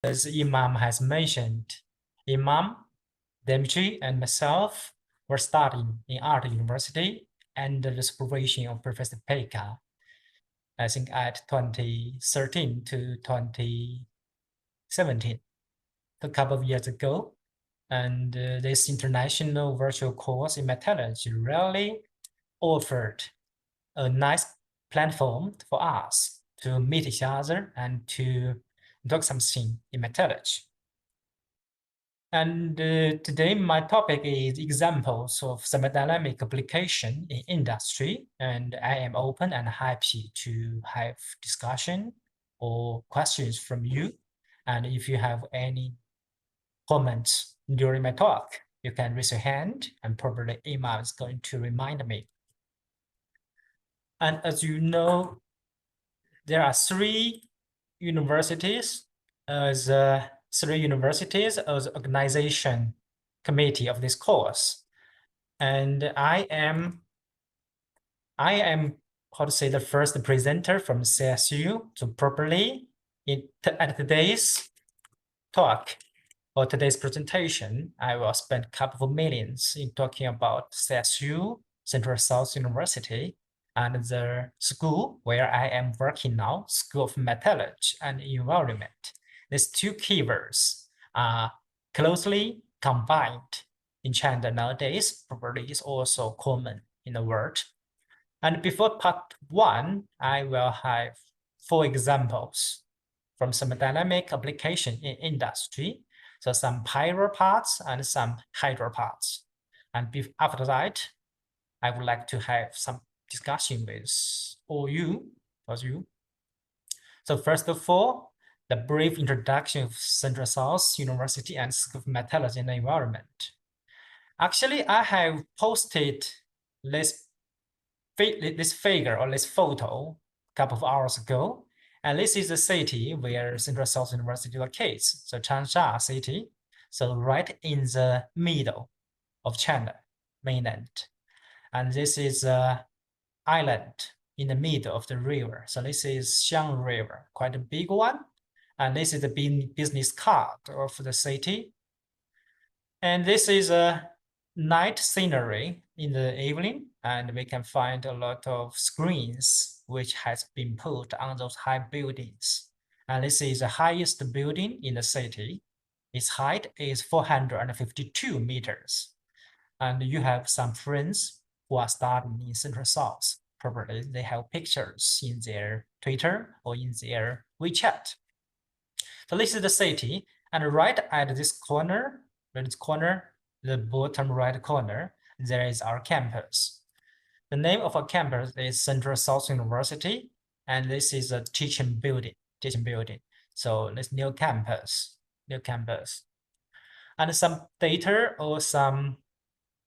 As Imam has mentioned, Imam, Demetri, and myself were studying in art university under the supervision of Professor Pekka, I think at 2013 to 2017, a couple of years ago. And this international virtual course in metallurgy really offered a nice platform for us to meet each other and to do something in metallurgy. And today my topic is examples of thermodynamic application in industry, and I am open and happy to have discussion or questions from you. And if you have any comments during my talk, you can raise your hand and probably Emma is going to remind me. And as you know, there are three universities as organization committee of this course, and I am how to say the first presenter from CSU to properly at today's talk or today's presentation. I will spend a couple of minutes in talking about CSU, Central South University, and the school where I am working now, School of Metallurgy and Environment. These two keywords are closely combined in China nowadays, probably is also common in the world. And before part one, I will have 4 examples from some dynamic application in industry. So some pyro parts and some hydro parts. And after that, I would like to have some discussion with all you. So first of all, the brief introduction of Central South University and School of Metallurgy and Environment. Actually, I have posted this figure or this photo a couple of hours ago. And this is the city where Central South University locates, so Changsha city. So right in the middle of China mainland. And this is an island in the middle of the river. So this is Xiang River, quite a big one. And this is the business card of the city. And this is a night scenery in the evening, and we can find a lot of screens which has been put on those high buildings. And this is the highest building in the city. Its height is 452 meters. And you have some friends who are studying in Central South. Probably they have pictures in their Twitter or in their WeChat. So this is the city, and right at this corner, the bottom right corner, there is our campus. The name of our campus is Central South University, and this is a teaching building. So this new campus. And some data or some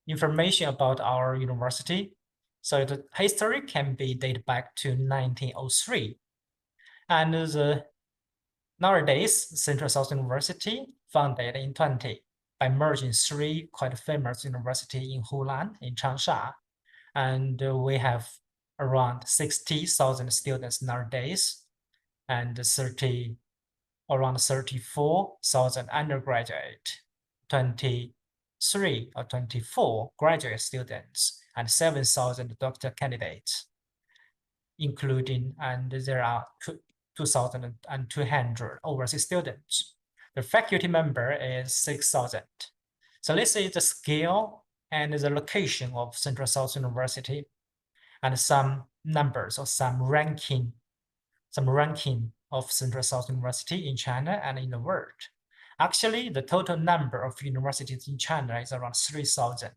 information about our university. So the history can be dated back to 1903. And nowadays, Central South University founded in 20 by merging 3 quite famous universities in Hunan, in Changsha. And we have around 60,000 students nowadays, and around 34,000 undergraduate, 23 or 24 graduate students, and 7,000 doctor candidates, including, and there are 2,200 overseas students. The faculty member is 6,000. So this is the scale and the location of Central South University, and some numbers or some ranking of Central South University in China and in the world. Actually, the total number of universities in China is around 3,000.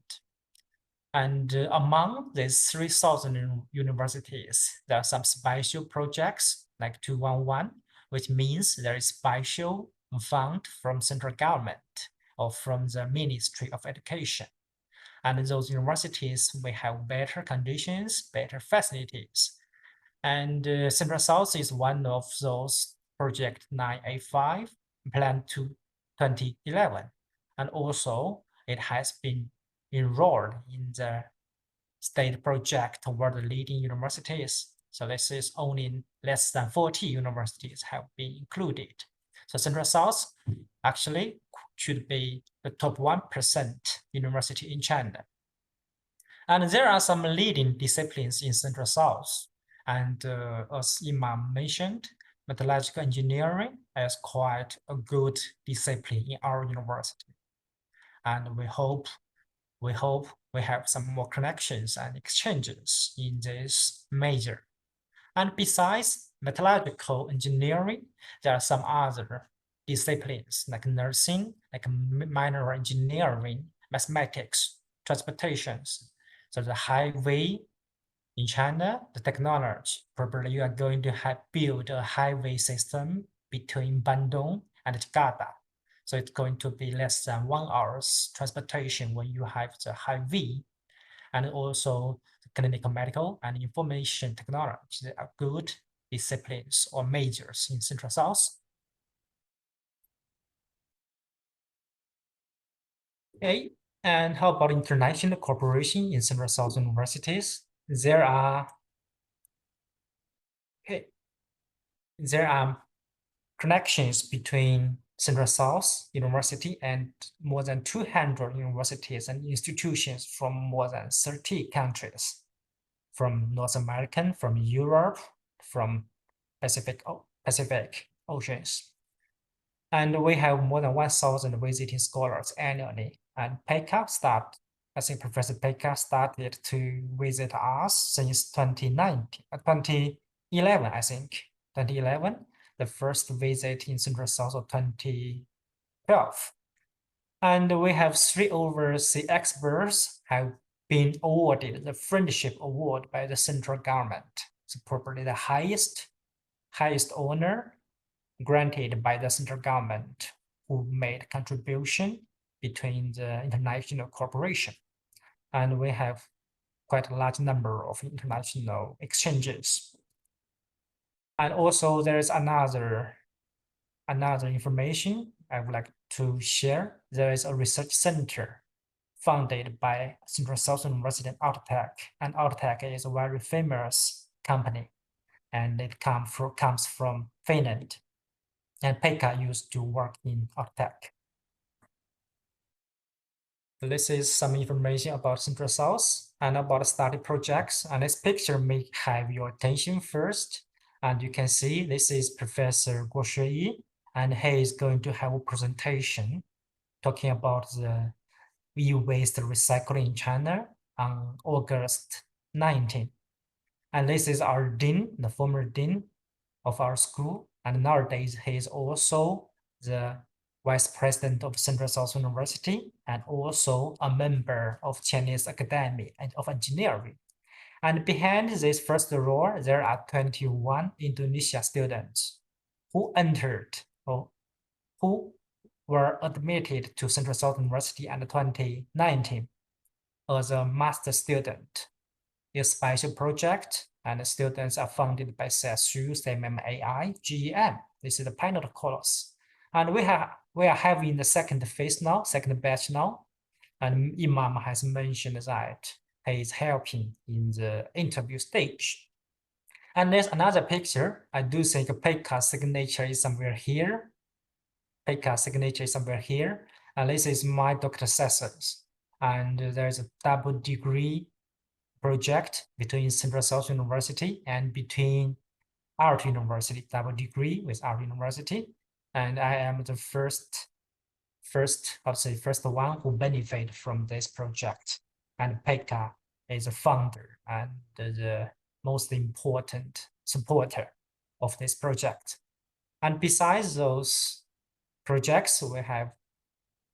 And among these 3,000 universities, there are some special projects like 211, which means there is special fund from central government or from the Ministry of Education. And those universities may have better conditions, better facilities. And Central South is one of those project 985 planned to 2011. And also it has been enrolled in the state project toward the leading universities. So this is only less than 40 universities have been included. So Central South actually should be the top 1% university in China. And there are some leading disciplines in Central South. And as Imam mentioned, metallurgical engineering is quite a good discipline in our university. And we hope we have some more connections and exchanges in this major. And besides metallurgical engineering, there are some other disciplines like nursing, like minor engineering, mathematics, transportations. So the highway in China, the technology, probably you are going to have build a highway system between Bandung and Jakarta. So it's going to be less than 1 hour's transportation when you have the highway. And also clinical medical and information technology. They are good disciplines or majors in Central South. Okay, and how about international cooperation in Central South universities? There are connections between Central South University and more than 200 universities and institutions from more than 30 countries, from North American, from Europe, from Pacific Oceans. And we have more than 1,000 visiting scholars annually. And I think Professor Pekka started to visit us since 2011, I think. 2011, the first visit in Central South of 2012. And we have 3 overseas experts have been awarded the Friendship Award by the central government. So probably the highest honor granted by the central government who made contribution between the international cooperation. And we have quite a large number of international exchanges. And also there is another information I would like to share. There is a research center founded by Central South University and Outotec. And Outotec is a very famous company, and it comes from Finland. And Pekka used to work in Outotec. This is some information about Central South and about study projects. And this picture may have your attention first. And you can see this is Professor Guo Shuyi, and he is going to have a presentation talking about the e-waste recycling in China on August 19. And this is our dean, the former dean of our school. And nowadays, he is also the vice president of Central South University and also a member of Chinese Academy of Engineering. And behind this first row, there are 21 Indonesia students who entered or who were admitted to Central South University in 2019 as a master student. It's a special project, and the students are funded by CSU, CMMAI, GEM. This is the pilot course. And we are having the second phase now, second batch now. And Imam has mentioned that he is helping in the interview stage. And there's another picture. I do think Pekka's signature is somewhere here. Pekka's signature is somewhere here. And this is my Dr. Sessions. And there's a double degree project between Central South University and between Art University, double degree with Art University. And I am the first one who benefit from this project. And Pekka is a founder and the most important supporter of this project. And besides those projects, we have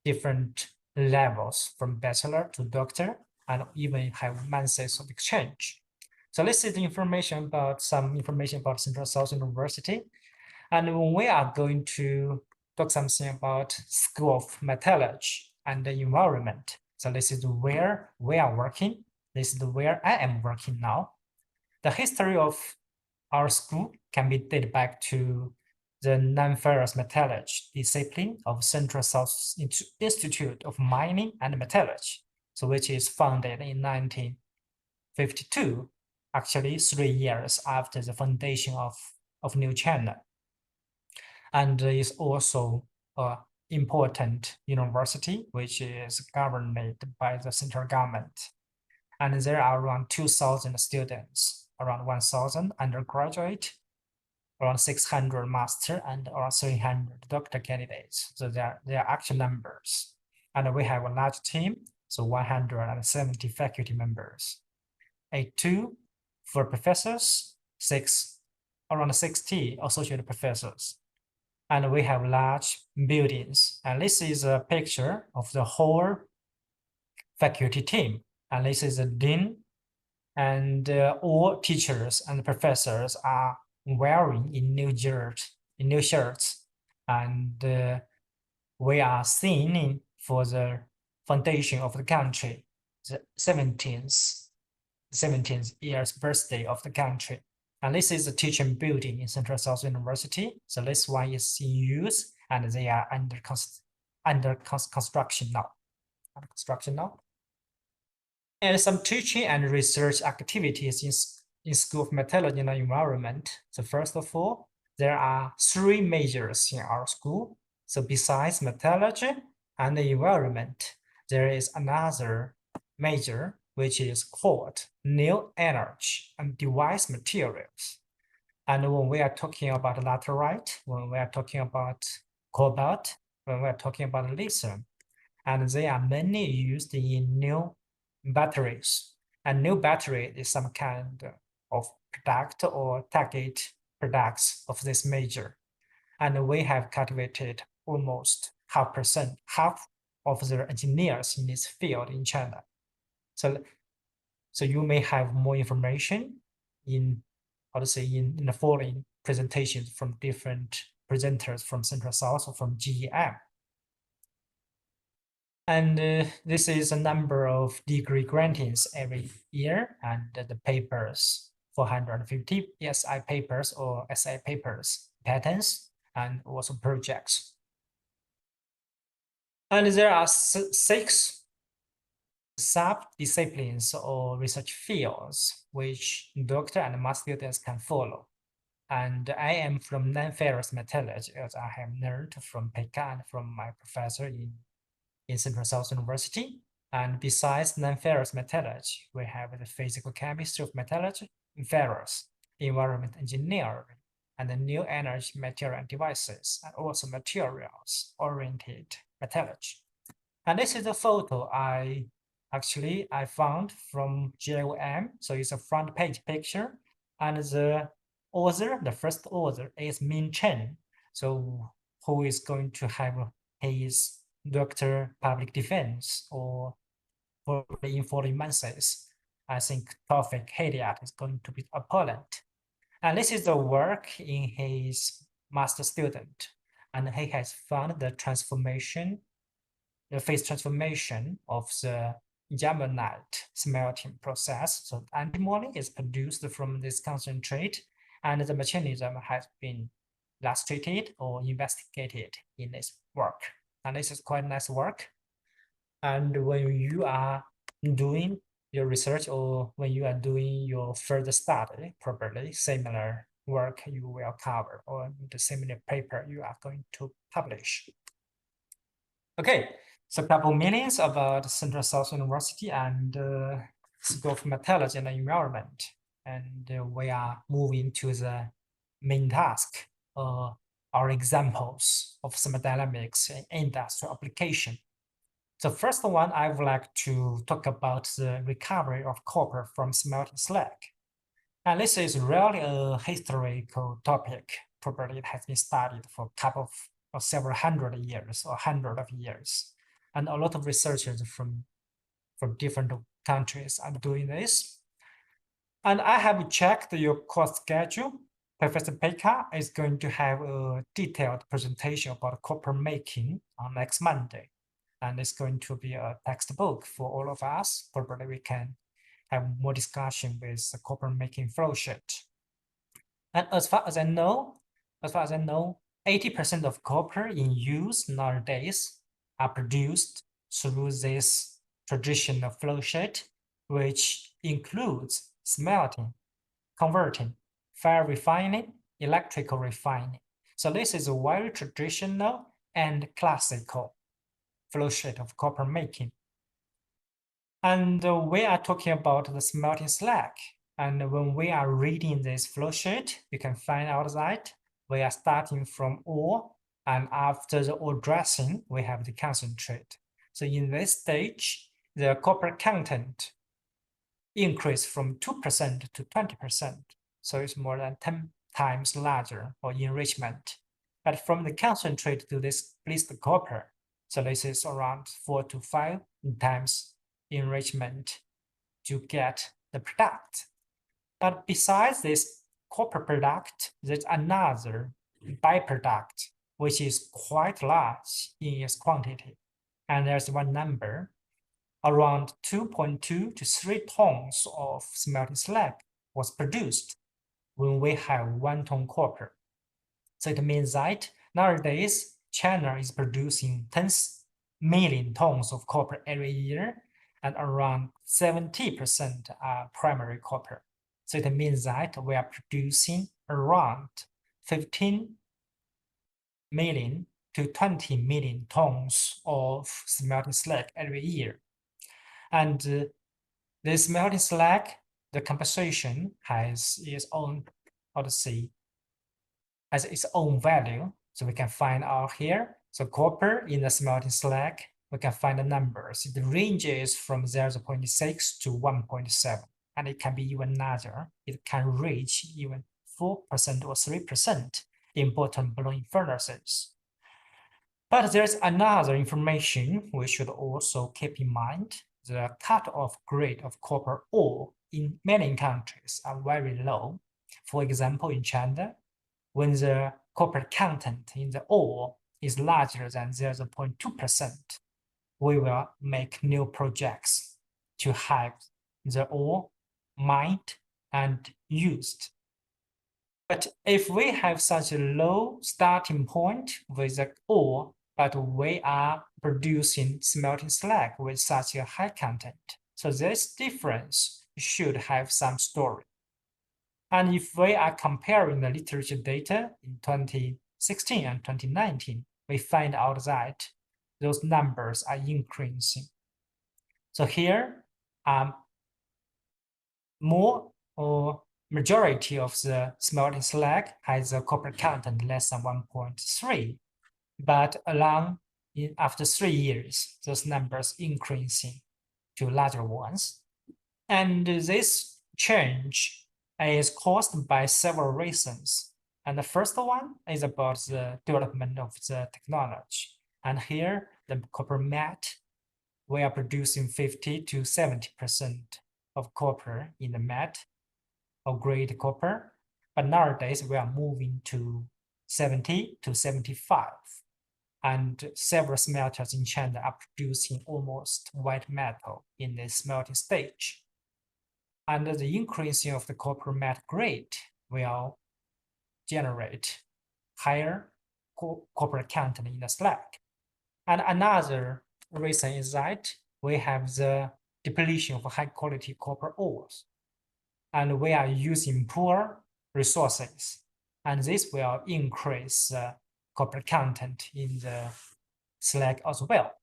different levels from bachelor to doctor, and even have months of exchange. So this is some information about Central South University. And when we are going to talk something about School of Metallurgy and the environment. So this is where we are working. This is where I am working now. The history of our school can be dated back to the non-ferrous metallurgy discipline of Central South Institute of Mining and Metallurgy, so which is founded in 1952, actually 3 years after the foundation of New China. and is also an important university which is governed by the central government. And there are around 2,000 students, around 1,000 undergraduate, around 600 master, and around 300 doctor candidates. So they are actual numbers. And we have a large team, so 170 faculty members, 82 for professors, around 60 associate professors. And we have large buildings. And this is a picture of the whole faculty team. And this is the dean, and all teachers and professors are wearing in new shirts, and we are singing for the foundation of the country, the 17th year's birthday of the country. And this is the teaching building in Central South University. So this one is in use, and they are under construction now. And some teaching and research activities in School of Metallurgy and Environment. So first of all, there are 3 majors in our school. So besides metallurgy and the environment, there is another major, which is called new energy and device materials. And when we are talking about laterite, when we are talking about cobalt, when we are talking about lithium, and they are mainly used in new batteries. And new battery is some kind of product or target products of this major. And we have cultivated almost half of the engineers in this field in China. So you may have more information in in the following presentations from different presenters from Central South or from GEM. And this is a number of degree grantings every year, and the papers, 450 ESI papers or SA papers, patents, and also projects. And there are 6 sub-disciplines or research fields which doctor and master students can follow. And I am from non-ferrous metallurgy, as I have learned from Pekka and from my professor in Central South University. And besides non-ferrous metallurgy, we have the physical chemistry of metallurgy, ferrous, environment engineering, and the new energy material and devices, and also materials-oriented metallurgy. And this is a photo I found from GOM. So it's a front page picture, and the first author is Min Chen. So who is going to have his Doctor Public Defense or probably in 40 months. I think Tawfiq Hidayat is going to be opponent. And this is the work in his master student. And he has found the phase transformation of the Yamanite smelting process. So antimony is produced from this concentrate, and the mechanism has been illustrated or investigated in this work. And this is quite nice work. And when you are doing your research or when you are doing your further study, probably similar work you will cover, or the similar paper you are going to publish. Okay, so a couple minutes about Central South University and School of Metallurgy and Environment. And we are moving to the main task, our examples of thermodynamics in industrial application. The first one, I would like to talk about the recovery of copper from smelting slag. And this is really a historical topic. Probably it has been studied for a couple of several hundred years or hundred of years. And a lot of researchers from different countries are doing this. And I have checked your course schedule. Professor Pekka is going to have a detailed presentation about copper making on next Monday. And it's going to be a textbook for all of us. Probably we can have more discussion with the copper making flow sheet. And as far as I know, 80% of copper in use nowadays are produced through this traditional flow sheet, which includes smelting, converting, fire refining, electrical refining. So this is a very traditional and classical flow sheet of copper making. And we are talking about the smelting slag. And when we are reading this flow sheet, you can find out that we are starting from ore, and after the ore dressing, we have the concentrate. So in this stage, the copper content increased from 2% to 20%. So it's more than 10 times larger for enrichment. But from the concentrate to this bleached copper, so this is around 4 to 5 times enrichment to get the product. But besides this copper product, there's another byproduct which is quite large in its quantity. And there's one number, around 2.2 to 3 tons of smelting slag was produced when we have 1 ton copper. So it means that nowadays China is producing 10 million tons of copper every year, and around 70% are primary copper. So it means that we are producing around 15 million to 20 million tons of smelting slag every year. And the smelting slag, the composition has its own, how to say, has its own value. So we can find out here. So copper in the smelting slag, we can find the numbers. The range is from 0.6 to 1.7, and it can be even larger. It can reach even 4% or 3% in bottom blowing furnaces. But there's another information we should also keep in mind. The cut-off grade of copper ore in many countries are very low. For example, in China, when the copper content in the ore is larger than 0.2%, we will make new projects to have the ore mined and used. But if we have such a low starting point with the ore, but we are producing smelting slag with such a high content, so this difference should have some story. And if we are comparing the literature data in 2016 and 2019, we find out that those numbers are increasing. So here, more or majority of the smelting slag has a copper content less than 1.3, but after 3 years, those numbers increasing to larger ones. And this change is caused by several reasons. And the first one is about the development of the technology. And here, the copper matte, we are producing 50 to 70% of copper in the matte or grade copper. But nowadays, we are moving to 70 to 75. And several smelters in China are producing almost white metal in the smelting stage. And the increasing of the copper matte grade will generate higher copper content in the slag. And another reason is that we have the depletion of high quality copper ores, and we are using poor resources, and this will increase copper content in the slag as well.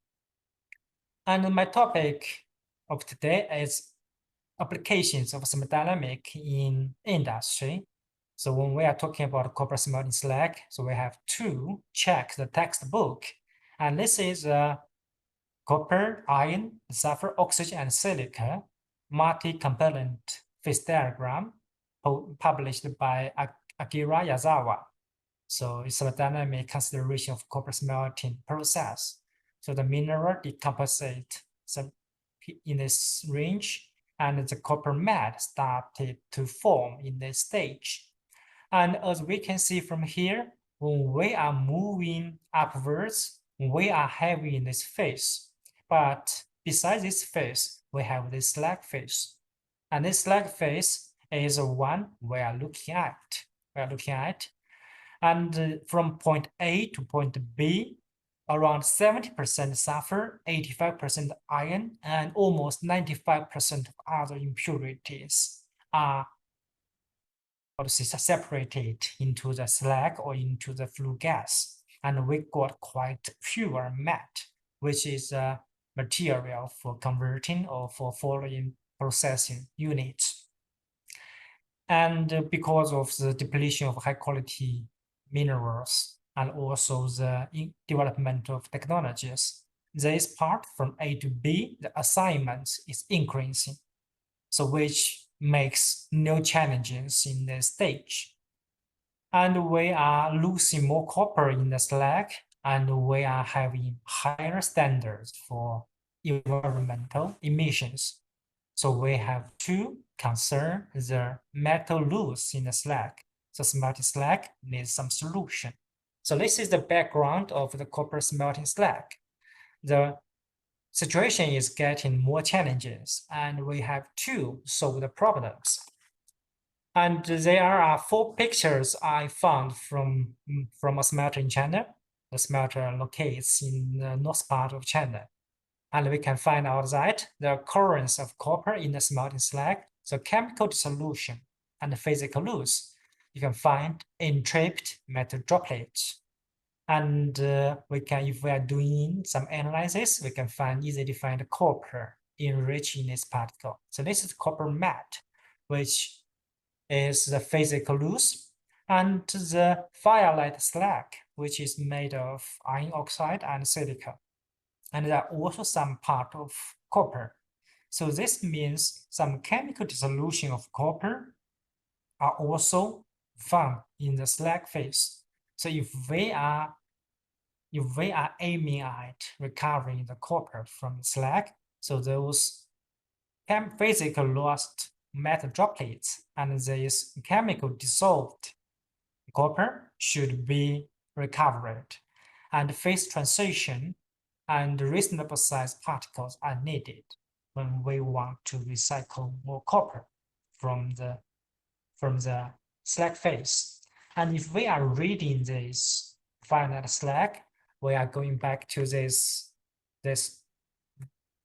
And my topic of today is applications of thermodynamic in industry. So when we are talking about copper smelting slag, so we have to check the textbook. And this is copper, iron, sulfur, oxygen, and silica multi-component phase diagram published by Akira Yazawa. So it's a dynamic consideration of copper smelting process. So the mineral decomposite in this range, and the copper matte started to form in this stage. And as we can see from here, when we are moving upwards, we are having this phase. But besides this phase, we have this slag phase. And this slag phase is the one we are looking at. And from point A to point B, around 70% sulfur, 85% iron, and almost 95% of other impurities are separated into the slag or into the flue gas, and we got quite pure matte, which is a material for converting or for following processing units. And because of the depletion of high quality minerals and also the development of technologies, this part from A to B, the assignment is increasing. So which makes new challenges in the stage. And we are losing more copper in the slag, and we are having higher standards for environmental emissions. So we have to concern the metal loss in the slag. So smelting slag needs some solution. So this is the background of the copper smelting slag. The situation is getting more challenges, and we have to solve the problems. And there are 4 pictures I found from a smelter in China. The smelter locates in the north part of China. And we can find out that the occurrence of copper in the smelting slag, the chemical dissolution and the physical loss, you can find in trapped metal droplets. And if we are doing some analysis, we can find easily defined copper enriched in this particle. So this is copper matte, which is the physical loss, and the firelight slag, which is made of iron oxide and silica. And there are also some part of copper. So this means some chemical dissolution of copper are also found in the slag phase. So if we are aiming at recovering the copper from slag, so those physical lost metal droplets and this chemical dissolved copper should be recovered, and phase transition and reasonable size particles are needed when we want to recycle more copper from the slag phase. And if we are reading this finite slag, we are going back to this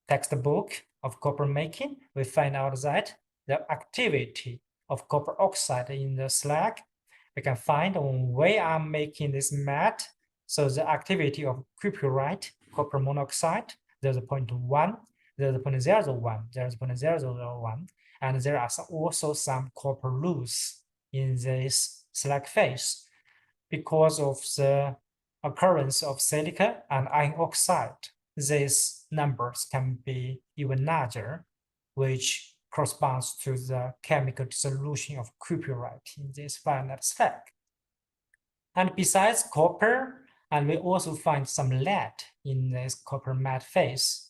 textbook of copper making. We find out that the activity of copper oxide in the slag, we can find when we are making this matte. So the activity of cuprite, copper monoxide, there's a 0.1, there's a 0.001, there's 0.001, and there are also some copper loss in this slag phase because of the occurrence of silica and iron oxide. These numbers can be even larger, which corresponds to the chemical dissolution of cuprite in this finite slag. And besides copper, and we also find some lead in this copper matte phase.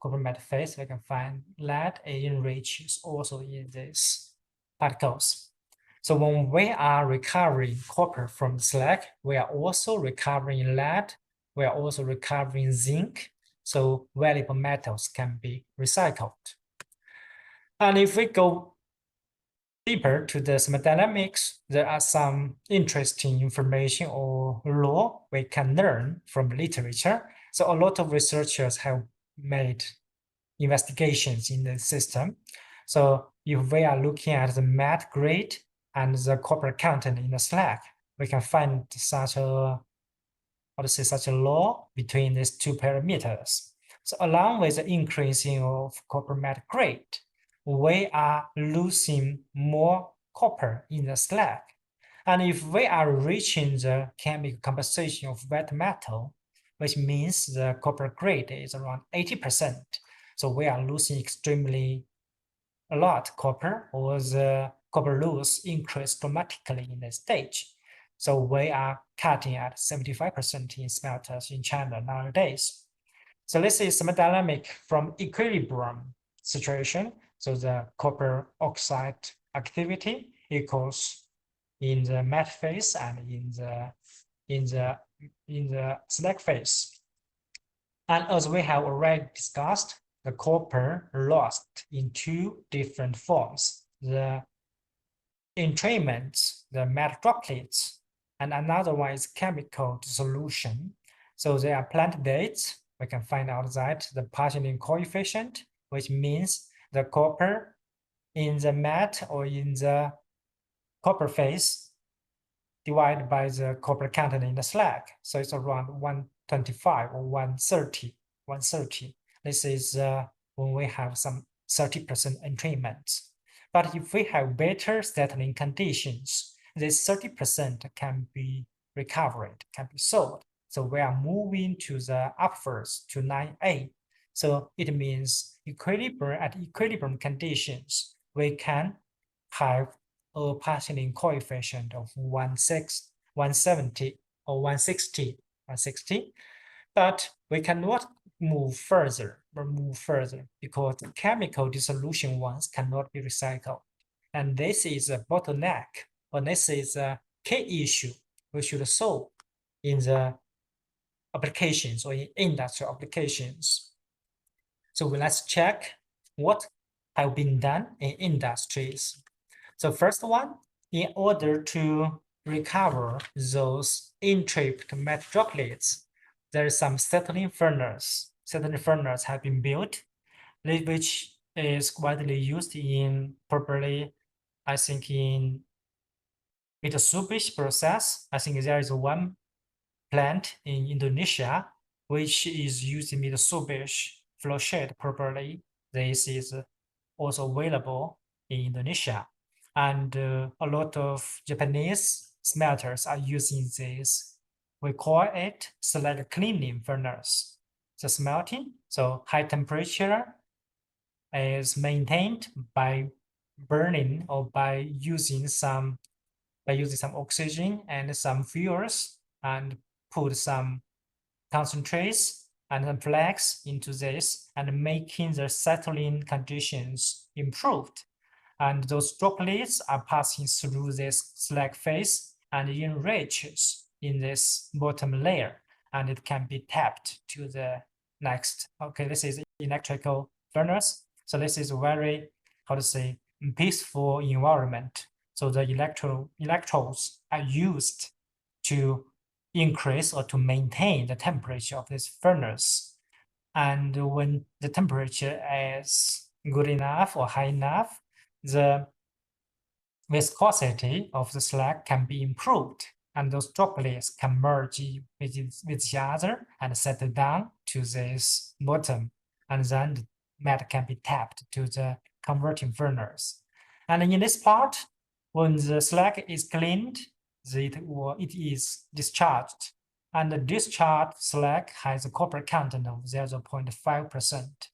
Copper matte phase, we can find lead enriched also in these particles. So when we are recovering copper from the slag, we are also recovering lead, we are also recovering zinc, so valuable metals can be recycled. And if we go deeper to the thermodynamics, there are some interesting information or law we can learn from literature. So a lot of researchers have made investigations in the system. So if we are looking at the matte grade and the copper content in the slag, we can find such a law between these 2 parameters. So along with the increasing of copper matte grade, we are losing more copper in the slag. And if we are reaching the chemical composition of wet metal, which means the copper grade is around 80%, so we are losing extremely a lot copper, or the copper loss increased dramatically in this stage. So we are cutting at 75% in smelters in China nowadays. So this is thermodynamic from equilibrium situation. So the copper oxide activity equals in the matte phase and in the slag phase. And as we have already discussed, the copper lost in 2 different forms: the entrainments, the matte droplets, and another one is chemical dissolution. So there are plant dates. We can find out that the partitioning coefficient, which means the copper in the matte or in the copper phase divided by the copper content in the slag. So it's around 125 or 130. 130. This is when we have some 30% entrainment. But if we have better settling conditions, this 30% can be recovered, can be solved. So we are moving to the upwards to 9A. So it means at equilibrium conditions, we can have a partitioning coefficient of 170 or 160, but we cannot move further because the chemical dissolution ones cannot be recycled. And this is a bottleneck, or this is a key issue we should solve in the applications or in industrial applications. So let's check what have been done in industries. So first one, in order to recover those entrapped metal droplets, there is some settling furnace. Settling furnace have been built, which is widely used in probably, I think, in Mitsubishi process. I think there is one plant in Indonesia which is using Mitsubishi flow sheet properly. This is also available in Indonesia. And a lot of Japanese smelters are using this. We call it slag cleaning furnace. The smelting, so high temperature is maintained by burning or by using some oxygen and some fuels and put some concentrates and then flags into this and making the settling conditions improved. And those droplets are passing through this slag phase and enriches in this bottom layer, and it can be tapped to the next. Okay, this is electrical furnace. So this is very, how to say, peaceful environment. So the electrodes are used to increase or to maintain the temperature of this furnace. And when the temperature is good enough or high enough, the viscosity of the slag can be improved, and those droplets can merge with each other and settle down to this bottom, and then the metal can be tapped to the converting furnace. And in this part, when the slag is cleaned, it is discharged, and the discharged slag has a copper content of 0.5%.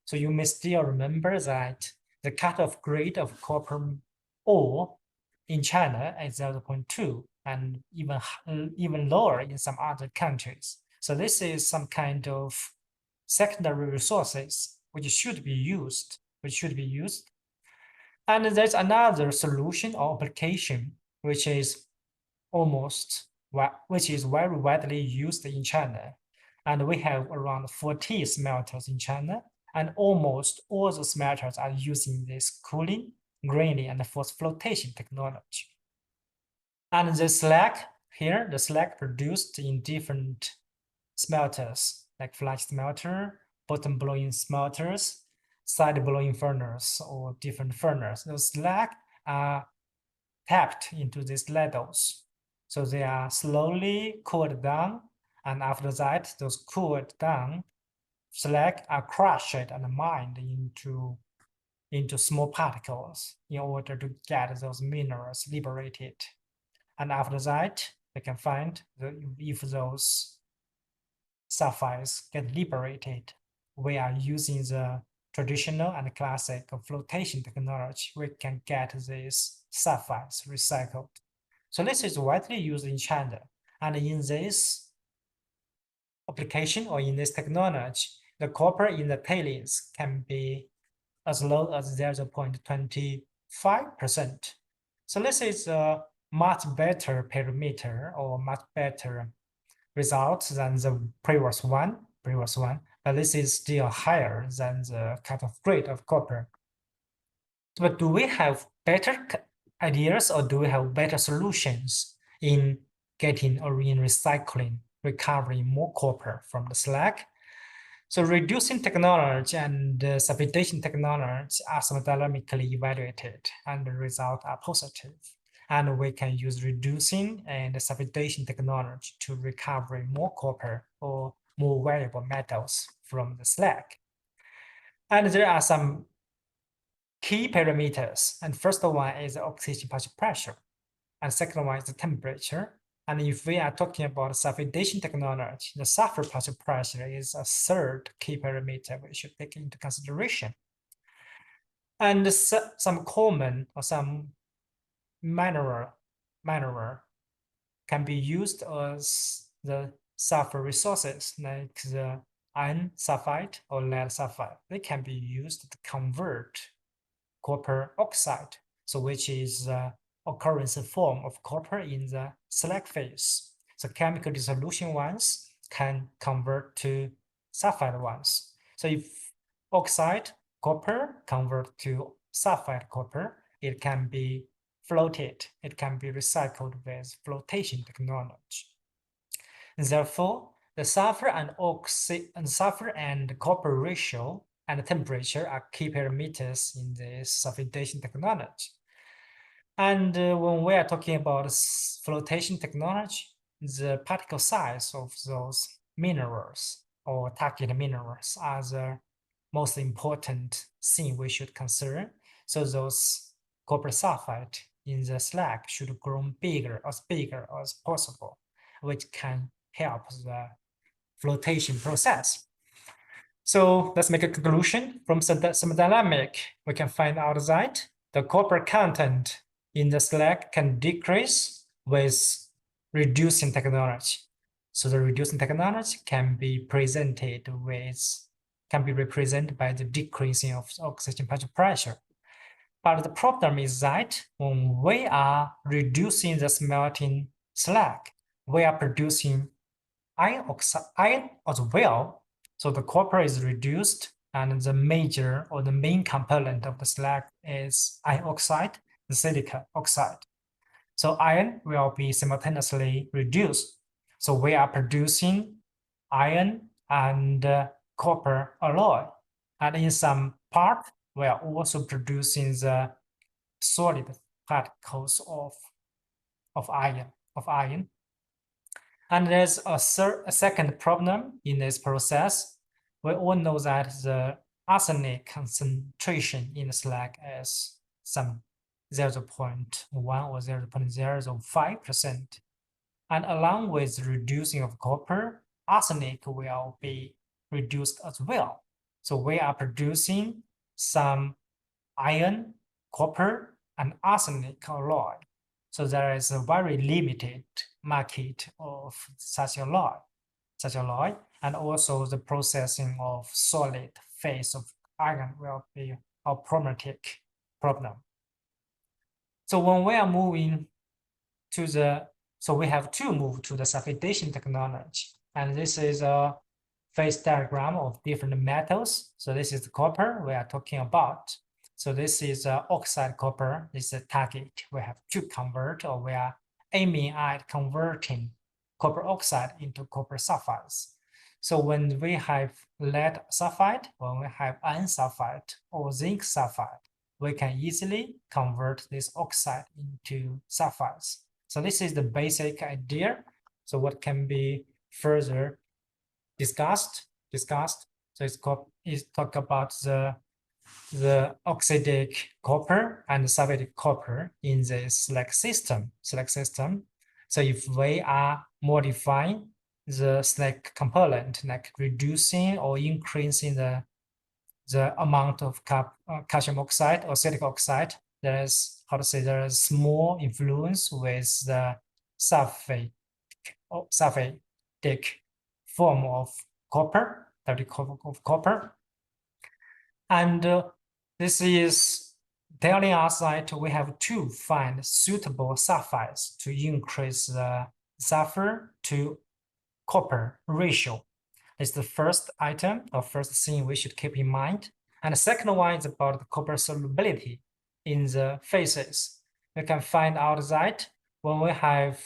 So you may still remember that the cutoff grade of copper ore in China is 0.2 and even lower in some other countries. So this is some kind of secondary resources which should be used. And there's another solution or application which is very widely used in China. And we have around 40 smelters in China, and almost all the smelters are using this cooling, graining, and force flotation technology. And the slag here, the slag produced in different smelters, like flash smelter, bottom blowing smelters, side blowing furnace, or different furnace. Those slag are tapped into these ladles. So they are slowly cooled down, and after that, those cooled down slag are crushed and mined into small particles in order to get those minerals liberated. And after that, we can find if those sapphires get liberated, we are using the traditional and classic flotation technology, we can get these sapphires recycled. So this is widely used in China. And in this application or in this technology, the copper in the tailings can be as low as 0.25%. So this is a much better parameter or much better result than the previous one, but this is still higher than the cutoff grade of copper. But do we have better ideas, or do we have better solutions in getting or in recovering more copper from the slag? So reducing technology and substitution technology are thermodynamically evaluated, and the results are positive. And we can use reducing and sulfidation technology to recover more copper or more valuable metals from the slag. And there are some key parameters. And first one is the oxidation partial pressure. And second one is the temperature. And if we are talking about sulfidation technology, the sulfur partial pressure is a third key parameter we should take into consideration. And some common or some mineral can be used as the sulfur resources, like the iron sulfide or lead sulfide. They can be used to convert copper oxide, so which is the occurrence form of copper in the slag phase. So chemical dissolution ones can convert to sulfide ones. So if oxide copper convert to sulfide copper, it can be floated. It can be recycled with flotation technology. Therefore, the sulfur and copper ratio and temperature are key parameters in this sulfidation technology. And when we are talking about flotation technology, the particle size of those minerals or target minerals are the most important thing we should consider. So those copper sulfide in the slag should grow bigger as possible, which can help the flotation process. So let's make a conclusion from thermodynamic. We can find out that the copper content in the slag can decrease with reducing technology. So the reducing technology can be represented by the decreasing of oxidation partial pressure. But the problem is that when we are reducing the smelting slag, we are producing iron as well. So the copper is reduced, and the major or the main component of the slag is iron oxide and silica oxide. So iron will be simultaneously reduced. So we are producing iron and copper alloy. And in some part, we are also producing the solid particles of iron. And there's a second problem in this process. We all know that the arsenic concentration in the slag is some 0.1 or 0.005%. And along with reducing of copper, arsenic will be reduced as well. So we are producing some iron, copper, and arsenic alloy. So there is a very limited market of such alloy, and also the processing of solid phase of iron will be a problematic problem. So when we are moving to so we have to move to the sulfidation technology, and this is a phase diagram of different metals. So this is the copper we are talking about. So this is oxide copper. This is a target we have to convert, or we are aiming at converting copper oxide into copper sulfides. So when we have lead sulfide, when we have iron sulfide or zinc sulfide, we can easily convert this oxide into sulfides. So this is the basic idea. So what can be further discussed? So it's talk about the oxidic copper and sulfidic copper in the slag system. So if we are modifying the slag component, like reducing or increasing the amount of calcium oxide or silicon oxide, there is small influence with the sulfidic form of copper, and this is telling us that we have to find suitable sulfides to increase the sulfur to copper ratio. It's the first item or first thing we should keep in mind. And the second one is about the copper solubility in the phases. We can find out that when we have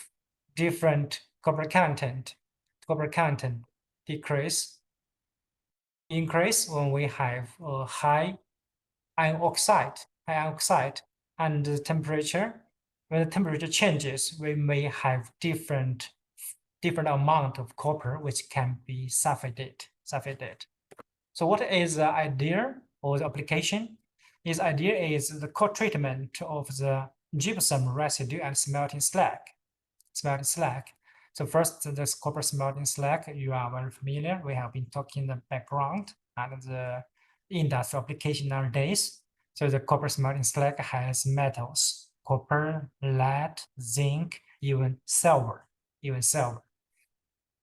different copper content increase when we have a high iron oxide, and the temperature when the temperature changes, we may have different amount of copper which can be sulfated. So what is the idea or the application? This idea is the co-treatment of the gypsum residue and smelting slag. So first, this copper smelting slag, you are very familiar. We have been talking the background and the industrial application nowadays. So the copper smelting slag has metals, copper, lead, zinc, even silver,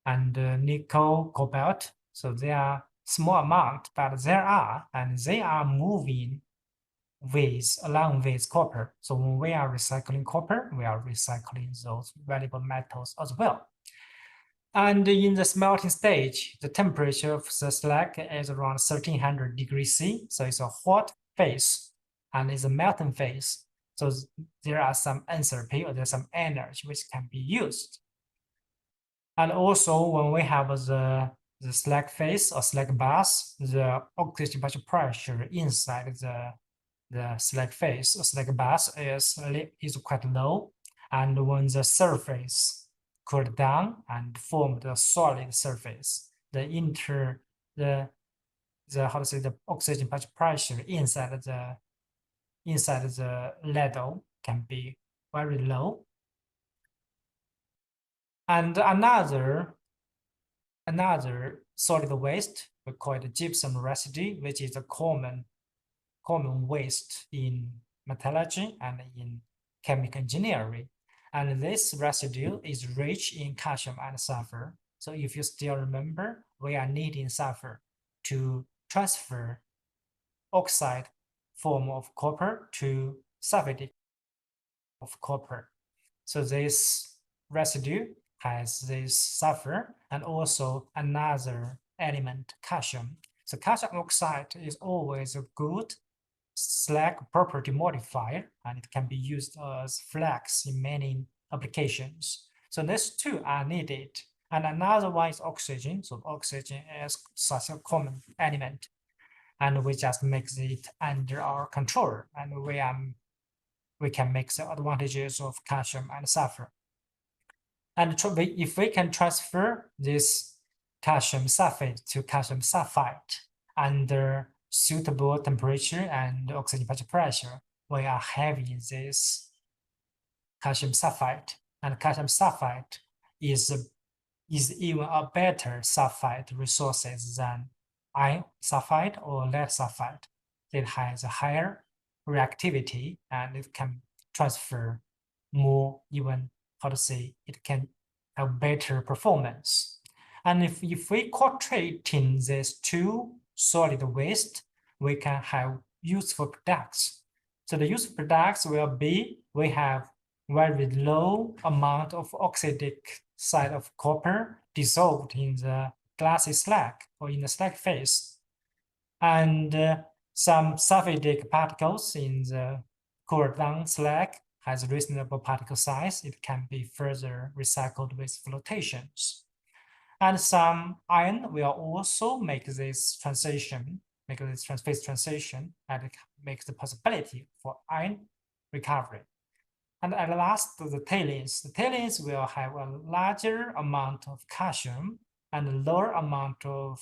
and nickel, cobalt. So they are small amount, but they are moving along with copper. So when we are recycling copper, we are recycling those valuable metals as well. And in the smelting stage, the temperature of the slag is around 1300 degrees C. So it's a hot phase and it's a melting phase. So there are some enthalpy or there's some energy which can be used. And also when we have the slag phase or slag bus, the oxygen pressure inside the slag phase or slag bus is quite low. And when the surface cooled down and formed the solid surface, the oxygen pressure inside the ladle can be very low. And another solid waste, we call it gypsum residue, which is a common waste in metallurgy and in chemical engineering. And this residue is rich in calcium and sulfur. So if you still remember, we are needing sulfur to transfer oxide form of copper to sulfate of copper. So this residue has this sulfur and also another element, calcium. So calcium oxide is always a good slag property modifier, and it can be used as flax in many applications. So these two are needed. And another one is oxygen. So oxygen is such a common element, and we just make it under our control, and we can make the advantages of calcium and sulfur. And if we can transfer this calcium sulfate to calcium sulfide under suitable temperature and oxygen pressure, we are having this calcium sulfide. And calcium sulfide is even a better sulfide resources than iron sulfide or lead sulfide. It has a higher reactivity and it can transfer more, even it can have better performance. And if we co-treating these two solid waste, we can have useful products. So the useful products will be, we have very low amount of oxidic side of copper dissolved in the glassy slag or in the slag phase, and some sulfidic particles in the cooled down slag has reasonable particle size. It can be further recycled with flotations. And some iron will also make this transition, phase transition, and it makes the possibility for iron recovery. And at last, the tailings. The tailings will have a larger amount of calcium and a lower amount of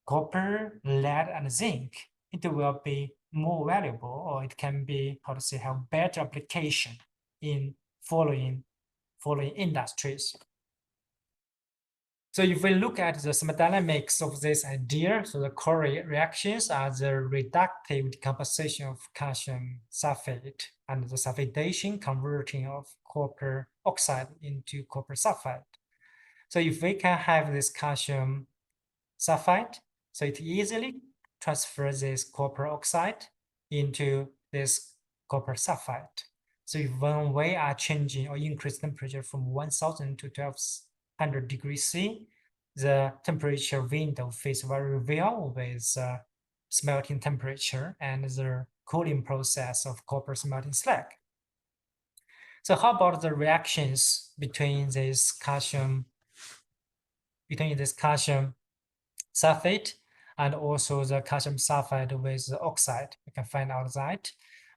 copper, lead, and zinc. It will be more valuable, or it can be, have better application in following industries. So if we look at the thermodynamics of this idea, so the core reactions are the reductive decomposition of calcium sulfate and the sulfidation converting of copper oxide into copper sulfide. So if we can have this calcium sulfide, so it easily transfers this copper oxide into this copper sulfide. So if when we are changing or increase temperature from 1000 to 1200 degrees C, the temperature window fits very well with smelting temperature and the cooling process of copper smelting slag. So how about the reactions between this calcium sulfate and also the calcium sulfide with the oxide? We can find out that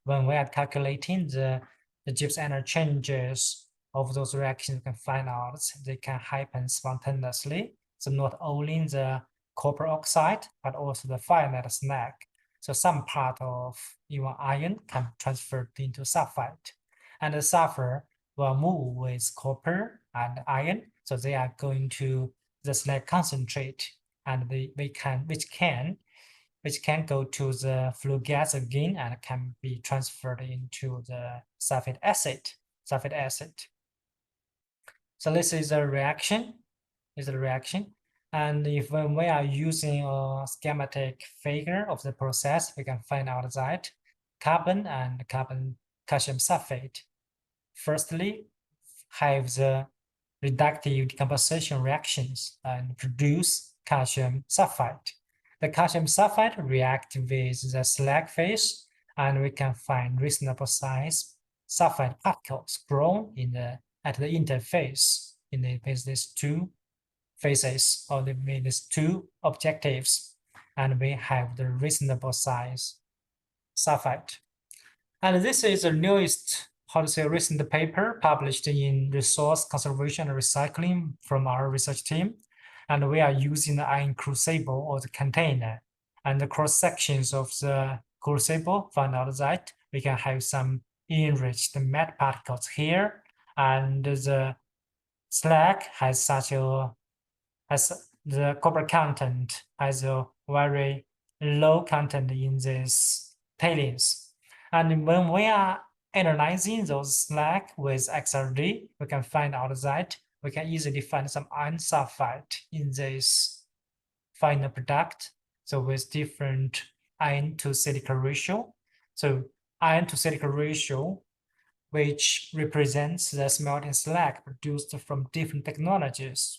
when we are calculating the the Gibbs energy changes of those reactions you can find out they can happen spontaneously. So not only the copper oxide, but also the finite slag. So some part of your iron can be transferred into sulfide. And the sulfur will move with copper and iron. So they are going to the slag concentrate, and which can go to the flue gas again and can be transferred into the sulfate acid. So this is a reaction. And if when we are using a schematic figure of the process, we can find out that carbon and carbon calcium sulfate firstly have the reductive decomposition reactions and produce calcium sulfide. The calcium sulfide react with the slag phase, and we can find reasonable size sulfide particles grown at the interface in these two phases, or these two objectives, and we have the reasonable size sulfide. And this is the newest, recent paper published in Resource Conservation and Recycling from our research team. And we are using the iron crucible or the container. And the cross sections of the crucible found out that we can have some enriched metal particles here. And the slag has the copper content has a very low content in this tailings. And when we are analyzing those slag with XRD, we can find out that we can easily find some iron sulfide in this final product. So with different iron to silica ratio. So iron to silica ratio, which represents the smelting slag produced from different technologies.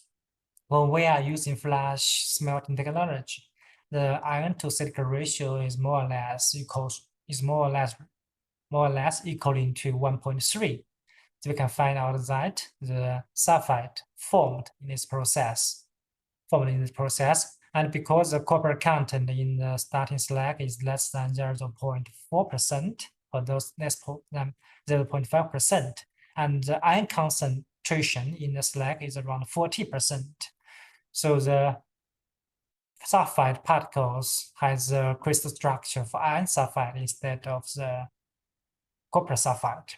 When we are using flash smelting technology, the iron to silica ratio is more or less equaling to 1.3. So we can find out that the sulfide formed in this process. And because the copper content in the starting slag is less than 0.4%, or those less than 0.5%, and the iron concentration in the slag is around 40%. So the sulfide particles has a crystal structure for iron sulfide instead of the copper sulfide.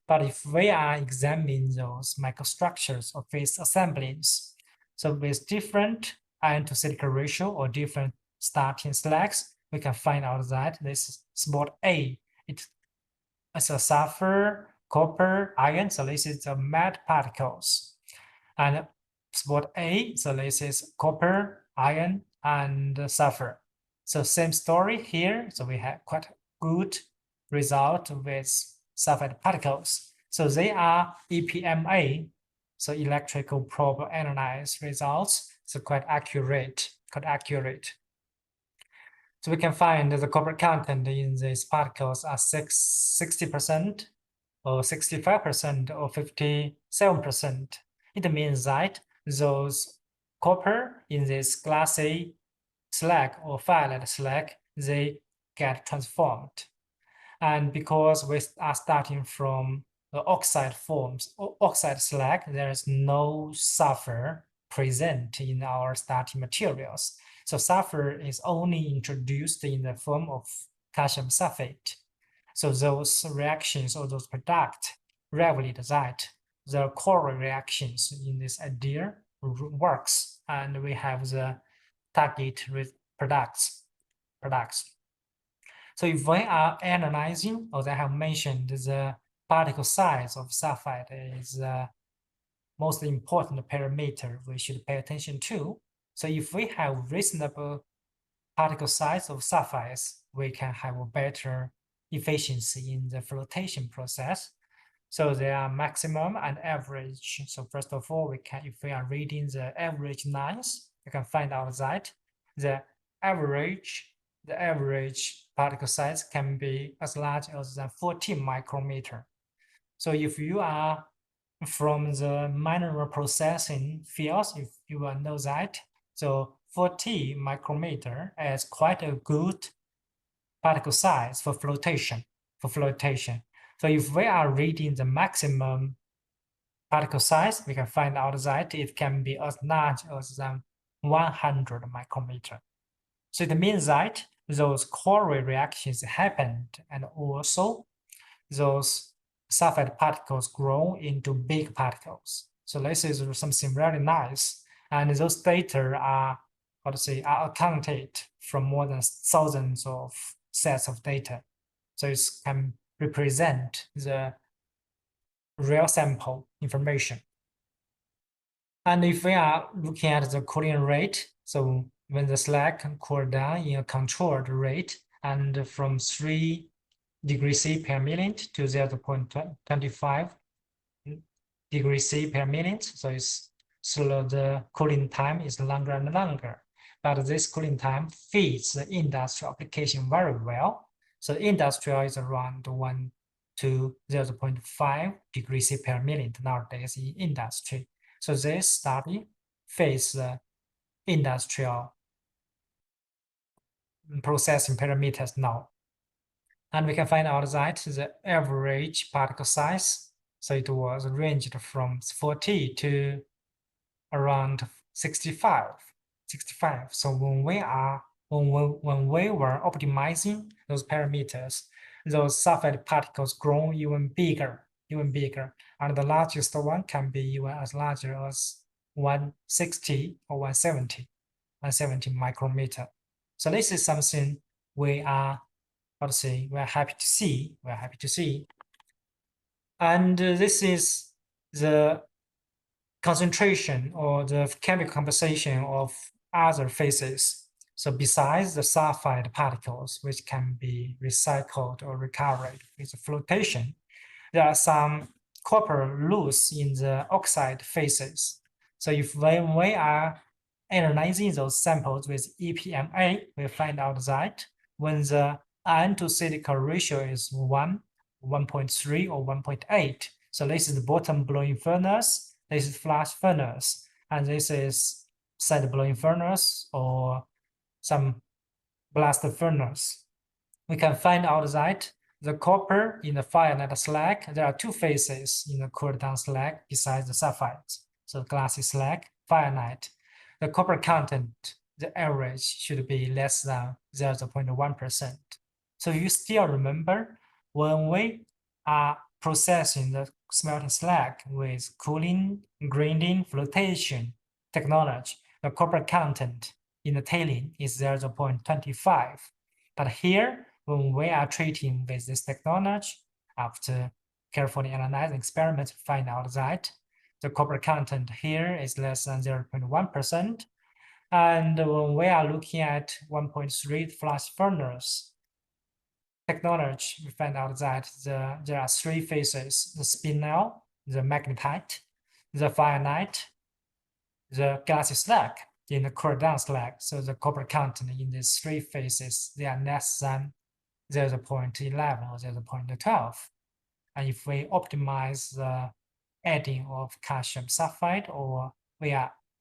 But if we are examining those microstructures of these assemblies, so with different iron to silica ratio or different starting slags, we can find out that this spot A, it's a sulfur, copper, iron, so this is the metal particles. And spot A, so this is copper, iron, and sulfur. So same story here. So we have quite good result with sulfide particles. So they are EPMA, so electrical probe analyzed results. So quite accurate. So we can find the copper content in these particles are 60% or 65% or 57%. It means that those copper in this class A slag or finite slag, they get transformed. And because we are starting from the oxide slag, there is no sulfur present in our starting materials. So sulfur is only introduced in the form of calcium sulfate. So those reactions or those products reveal that the core reactions in this idea works, and we have the target products. So if we are analyzing, as I have mentioned, the particle size of sulfide is the most important parameter we should pay attention to. So if we have reasonable particle size of sulfides, we can have a better efficiency in the flotation process. So there are maximum and average. So first of all, if we are reading the average lines, we can find out that the average particle size can be as large as 14 micrometer. So if you are from the mineral processing fields, if you will know that, so 40 micrometer is quite a good particle size for flotation. So if we are reading the maximum particle size, we can find out that it can be as large as 100 micrometer. So it means that those Curie reactions happened, and also those sulfide particles grow into big particles. So this is something very nice. And those data are, are accounted from more than thousands of sets of data. So it can represent the real sample information. And if we are looking at the cooling rate, so when the slag can cool down in a controlled rate and from 3 degrees C per minute to 0.25 degrees C per minute, so the cooling time is longer and longer. But this cooling time fits the industrial application very well. So industrial is around 1 to 0.5 degrees C per minute nowadays in industry. So this study fits the industrial processing parameters now. And we can find out that the average particle size, so it was ranged from 40 to around 65. So when we were optimizing those parameters, those sulfide particles grow even bigger, and the largest one can be even as large as 160 or 170 micrometer. So this is something we are we're happy to see. And this is the concentration or the chemical composition of other phases. So besides the sulfide particles, which can be recycled or recovered with flotation, there are some copper loose in the oxide phases. So if when we are analyzing those samples with EPMA, we find out that when the iron to silica ratio is 1, 1.3 or 1.8, so this is the bottom blowing furnace, this is flash furnace, and this is side blowing furnace or some blast furnace. We can find out that the copper in the finite slag, there are two phases in the cooled down slag besides the sulfides. So glassy slag, finite. The copper content, the average should be less than 0.1%. So you still remember when we are processing the smelting slag with cooling, grinding, flotation technology, the copper content in the tailing is 0.25. But here, when we are treating with this technology, after carefully analyzing experiments, we find out that the copper content here is less than 0.1%. And when we are looking at 1.3 flash furnace technology, we find out that there are three phases: the spinel, the magnetite, the finite, the glassy slag in the cooled down slag. So the copper content in these three phases, they are less than 0.11 or 0.12. And if we optimize the adding of calcium sulfide, or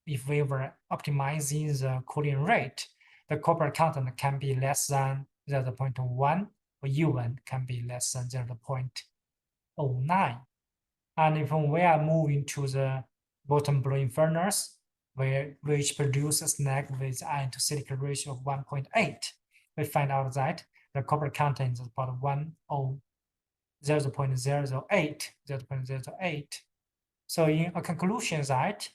if we were optimizing the cooling rate, the copper content can be less than 0.1 or even can be less than 0.09. And if we are moving to the bottom blowing furnace, which produces slag with iron to silica ratio of 1.8, we find out that the copper content is about 0.08. So in a conclusion that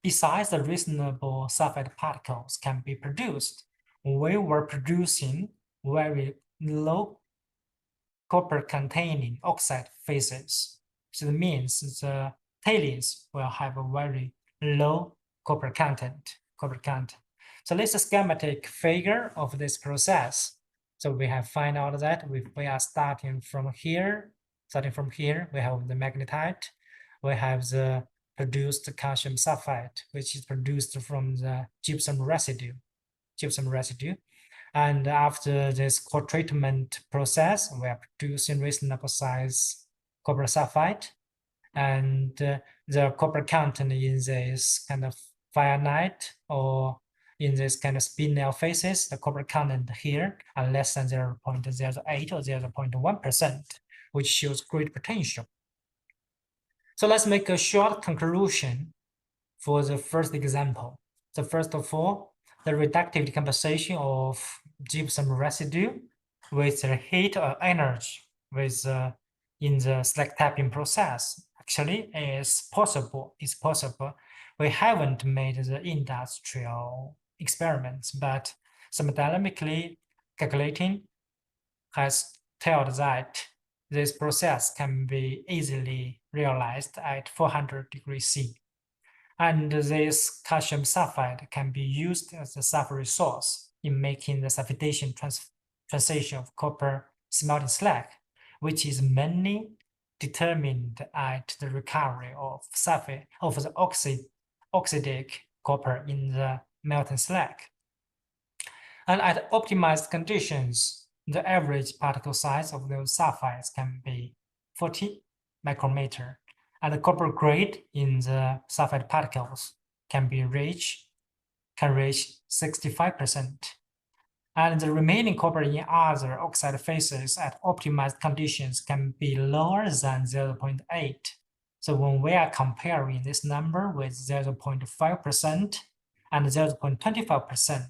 besides the reasonable sulfide particles can be produced, we were producing very low copper containing oxide phases. So it means the tailings will have a very low copper content. So this is a schematic figure of this process. So we have found out that we are starting from here, we have the magnetite, we have the produced calcium sulfide, which is produced from the gypsum residue. And after this cold treatment process, we are producing reasonable size copper sulfide, and the copper content in this kind of finite or in this kind of spinel phases, the copper content here are less than 0.08 or 0.1%, which shows great potential. So let's make a short conclusion for the first example. So first of all, the reductive decomposition of gypsum residue with the heat or energy in the slag tapping process actually is possible. It's possible. We haven't made the industrial experiments, but thermodynamically calculating has told that this process can be easily realized at 400 degrees C. And this calcium sulfide can be used as a sulfur resource in making the sulfidation transition of copper smelting slag, which is mainly determined at the recovery of sulfate of the oxidic copper in the melting slag. And at optimized conditions, the average particle size of those sulfides can be 40 micrometer, and the copper grade in the sulfide particles can reach 65%. And the remaining copper in other oxide phases at optimized conditions can be lower than 0.8. So when we are comparing this number with 0.5% and 0.25%,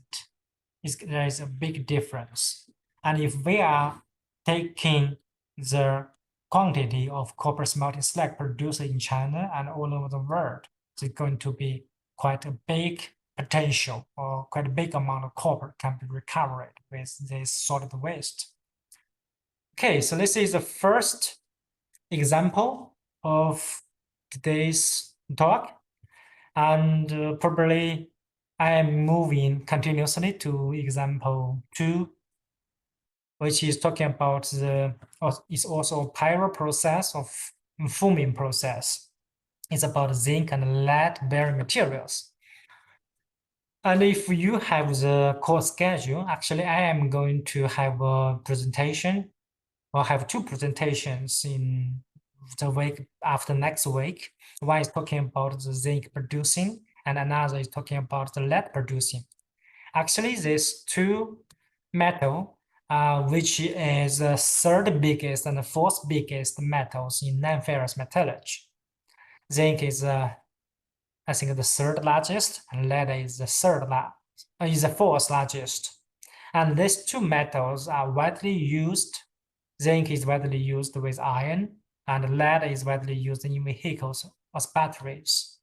there is a big difference. And if we are taking the quantity of copper smelting slag produced in China and all over the world, it's going to be quite a big potential, or quite a big amount of copper can be recovered with this solid waste. Okay, so this is the first example of today's talk, and probably I am moving continuously to example 2, which is talking about it's also a pyro process of foaming process. It's about zinc and lead bearing materials. And if you have the course schedule, actually I am going to have a presentation, or have 2 presentations in the week after next week. One is talking about the zinc producing, and another is talking about the lead producing. Actually, these 2 metal, which is the 3rd biggest and the 4th biggest metals in non-ferrous metallurgy. Zinc is, I think, the 3rd largest, and lead is the 4th largest. And these 2 metals are widely used. Zinc is widely used with iron, and lead is widely used in vehicles as batteries.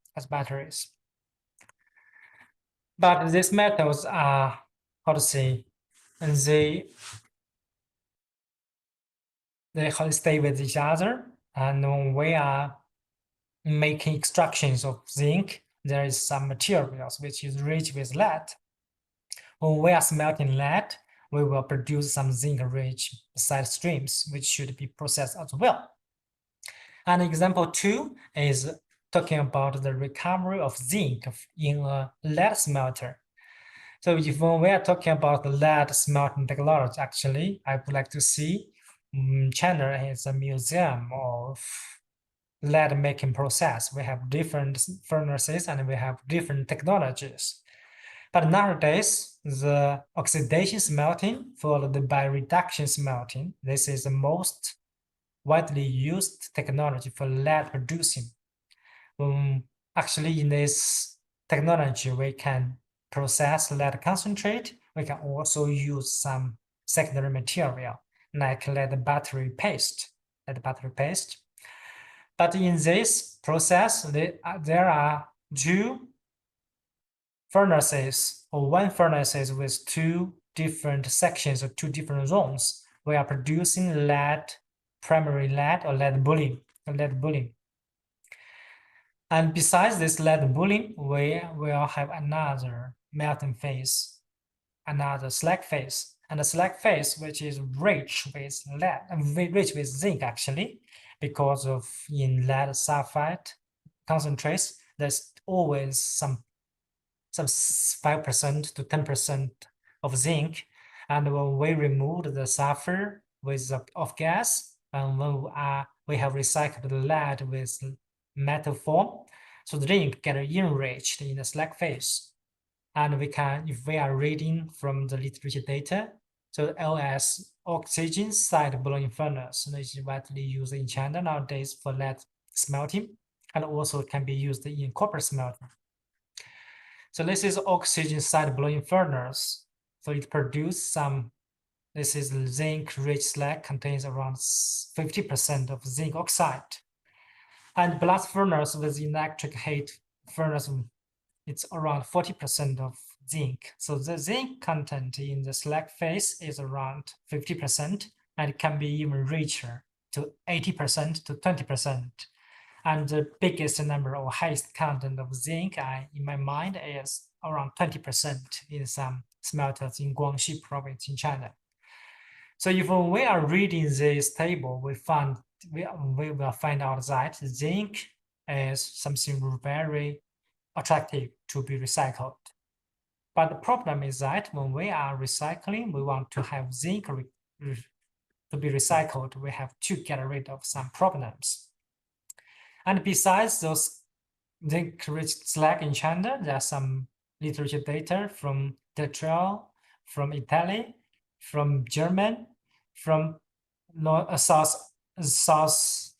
But these metals are, how to say, they stay with each other. And when we are making extractions of zinc, there is some materials which is rich with lead. When we are smelting lead, we will produce some zinc-rich side streams, which should be processed as well. And example 2 is talking about the recovery of zinc in a lead smelter. So if we are talking about the lead smelting technology, actually, I would like to see China has a museum of lead making process. We have different furnaces and we have different technologies. But nowadays, the oxidation smelting followed by reduction smelting, this is the most widely used technology for lead producing. Actually, in this technology, we can process lead concentrate. We can also use some secondary material like lead battery paste. But in this process, there are 2 furnaces, or 1 furnaces with 2 different sections or 2 different zones. We are producing lead, primary lead, or lead bullion. And besides this lead bullion, we will have another melting phase, another slag phase, and the slag phase which is rich with lead, rich with zinc actually, because of in lead sulfide concentrates, there's always some 5% to 10% of zinc. And when we remove the sulfur with of gas, and when we have recycled the lead with metal form, so the zinc get enriched in the slag phase. And we can, if we are reading from the literature data, So LS oxygen side blowing furnace is widely used in China nowadays for lead smelting, and also can be used in copper smelting. So this is oxygen side blowing furnace. So it produces some. This is zinc-rich slag, contains around 50% of zinc oxide. And blast furnace with electric heat furnace, it's around 40% of zinc. So the zinc content in the slag phase is around 50%, and it can be even richer to 80% to 20%. And the biggest number or highest content of zinc, in my mind, is around 20% in some smelters in Guangxi province in China. So if we are reading this table, we will find out that zinc is something very attractive to be recycled. But the problem is that when we are recycling, we want to have zinc to be recycled. We have to get rid of some problems. And besides those zinc-rich slag in China, there are some literature data from Detroit, from Italy, from Germany, from South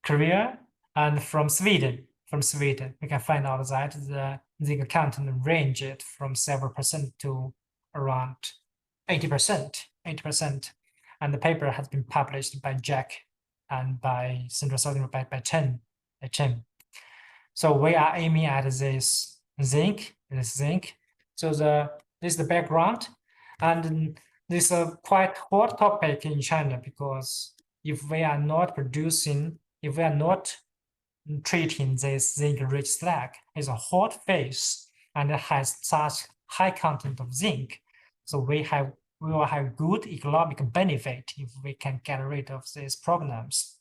Korea, and from Sweden. From Sweden, we can find out that the zinc content ranged from several percent to around 80%. 80%. And the paper has been published by Jack and by Central Southern by Chen. So we are aiming at this zinc. So this is the background, and this is a quite hot topic in China, because if we are not treating this zinc-rich slag, it's a hot phase and it has such high content of zinc. So we will have good economic benefit if we can get rid of these problems.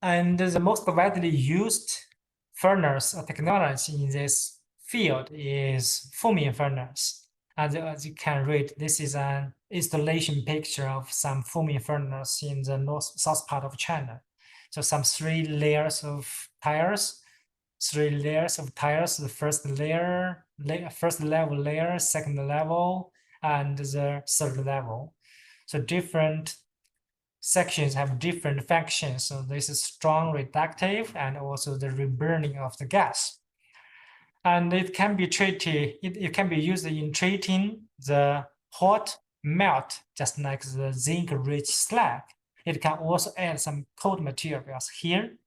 And the most widely used furnace technology in this field is foaming furnace. And as you can read, this is an installation picture of some foaming furnace in the south part of China. So some three layers of tires, the first level layer, second level, and the third level. So different sections have different functions. So this is strong reductive and also the reburning of the gas. And it can be treated, it can be used in treating the hot melt, just like the zinc-rich slag. It can also add some cold materials here.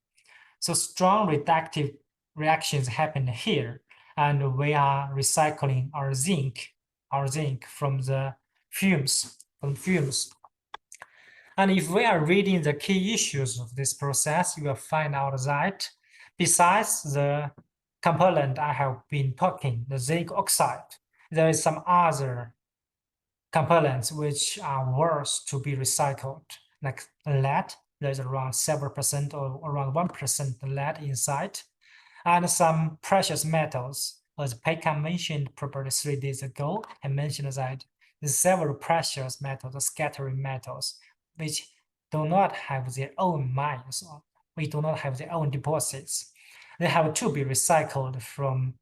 So strong reductive reactions happen here, and we are recycling our zinc from the fumes. And if we are reading the key issues of this process, you will find out that besides the component I have been talking, the zinc oxide, there is some other components which are worth to be recycled, like lead. There's around several percent or around 1% lead inside, and some precious metals. As Pekka mentioned probably 3 days ago, I mentioned that there's several precious metals, the scattering metals, which do not have their own mines, or we do not have their own deposits. They have to be recycled from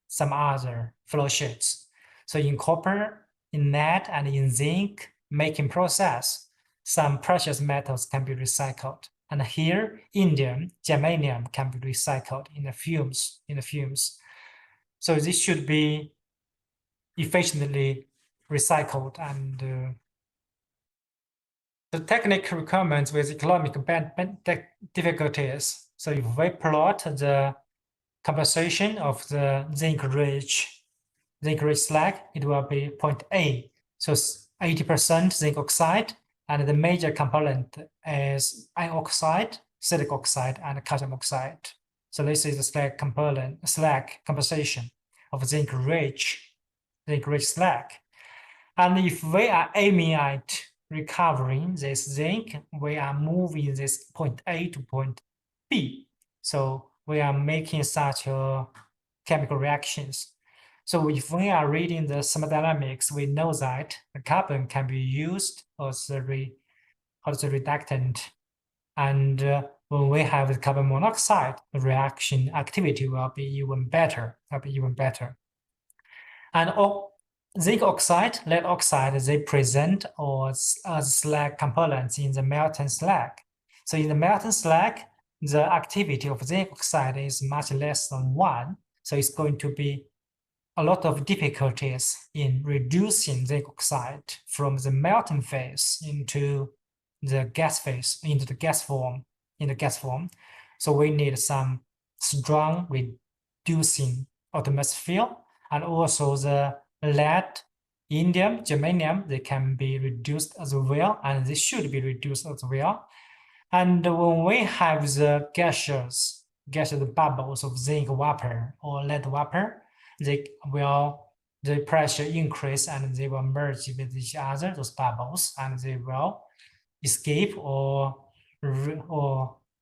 some other flow sheets. So in copper, in lead, and in zinc making process, some precious metals can be recycled. And here, indium, germanium can be recycled in the fumes. So this should be efficiently recycled. And the technical requirements with economic difficulties. So if we plot the composition of the zinc-rich slag, it will be point A. So 80% zinc oxide, and the major component is iron oxide, silicon oxide, and calcium oxide. So this is the slag composition of zinc-rich slag. And if we are aiming at recovering this zinc, we are moving this point A to point B. So we are making such chemical reactions. So if we are reading the thermodynamics, we know that the carbon can be used as the reductant. And when we have the carbon monoxide, the reaction activity will be even better. And zinc oxide, lead oxide, they present as slag components in the molten slag. So in the molten slag, the activity of zinc oxide is much less than 1. So it's going to be a lot of difficulties in reducing zinc oxide from the melting phase into the gas phase, into the gas form, So we need some strong reducing atmosphere, and also the lead, indium, germanium, they can be reduced as well, and they should be reduced as well. And when we have the gaseous bubbles of zinc vapor or lead vapor, the pressure increase and they will merge with each other, those bubbles, and they will escape or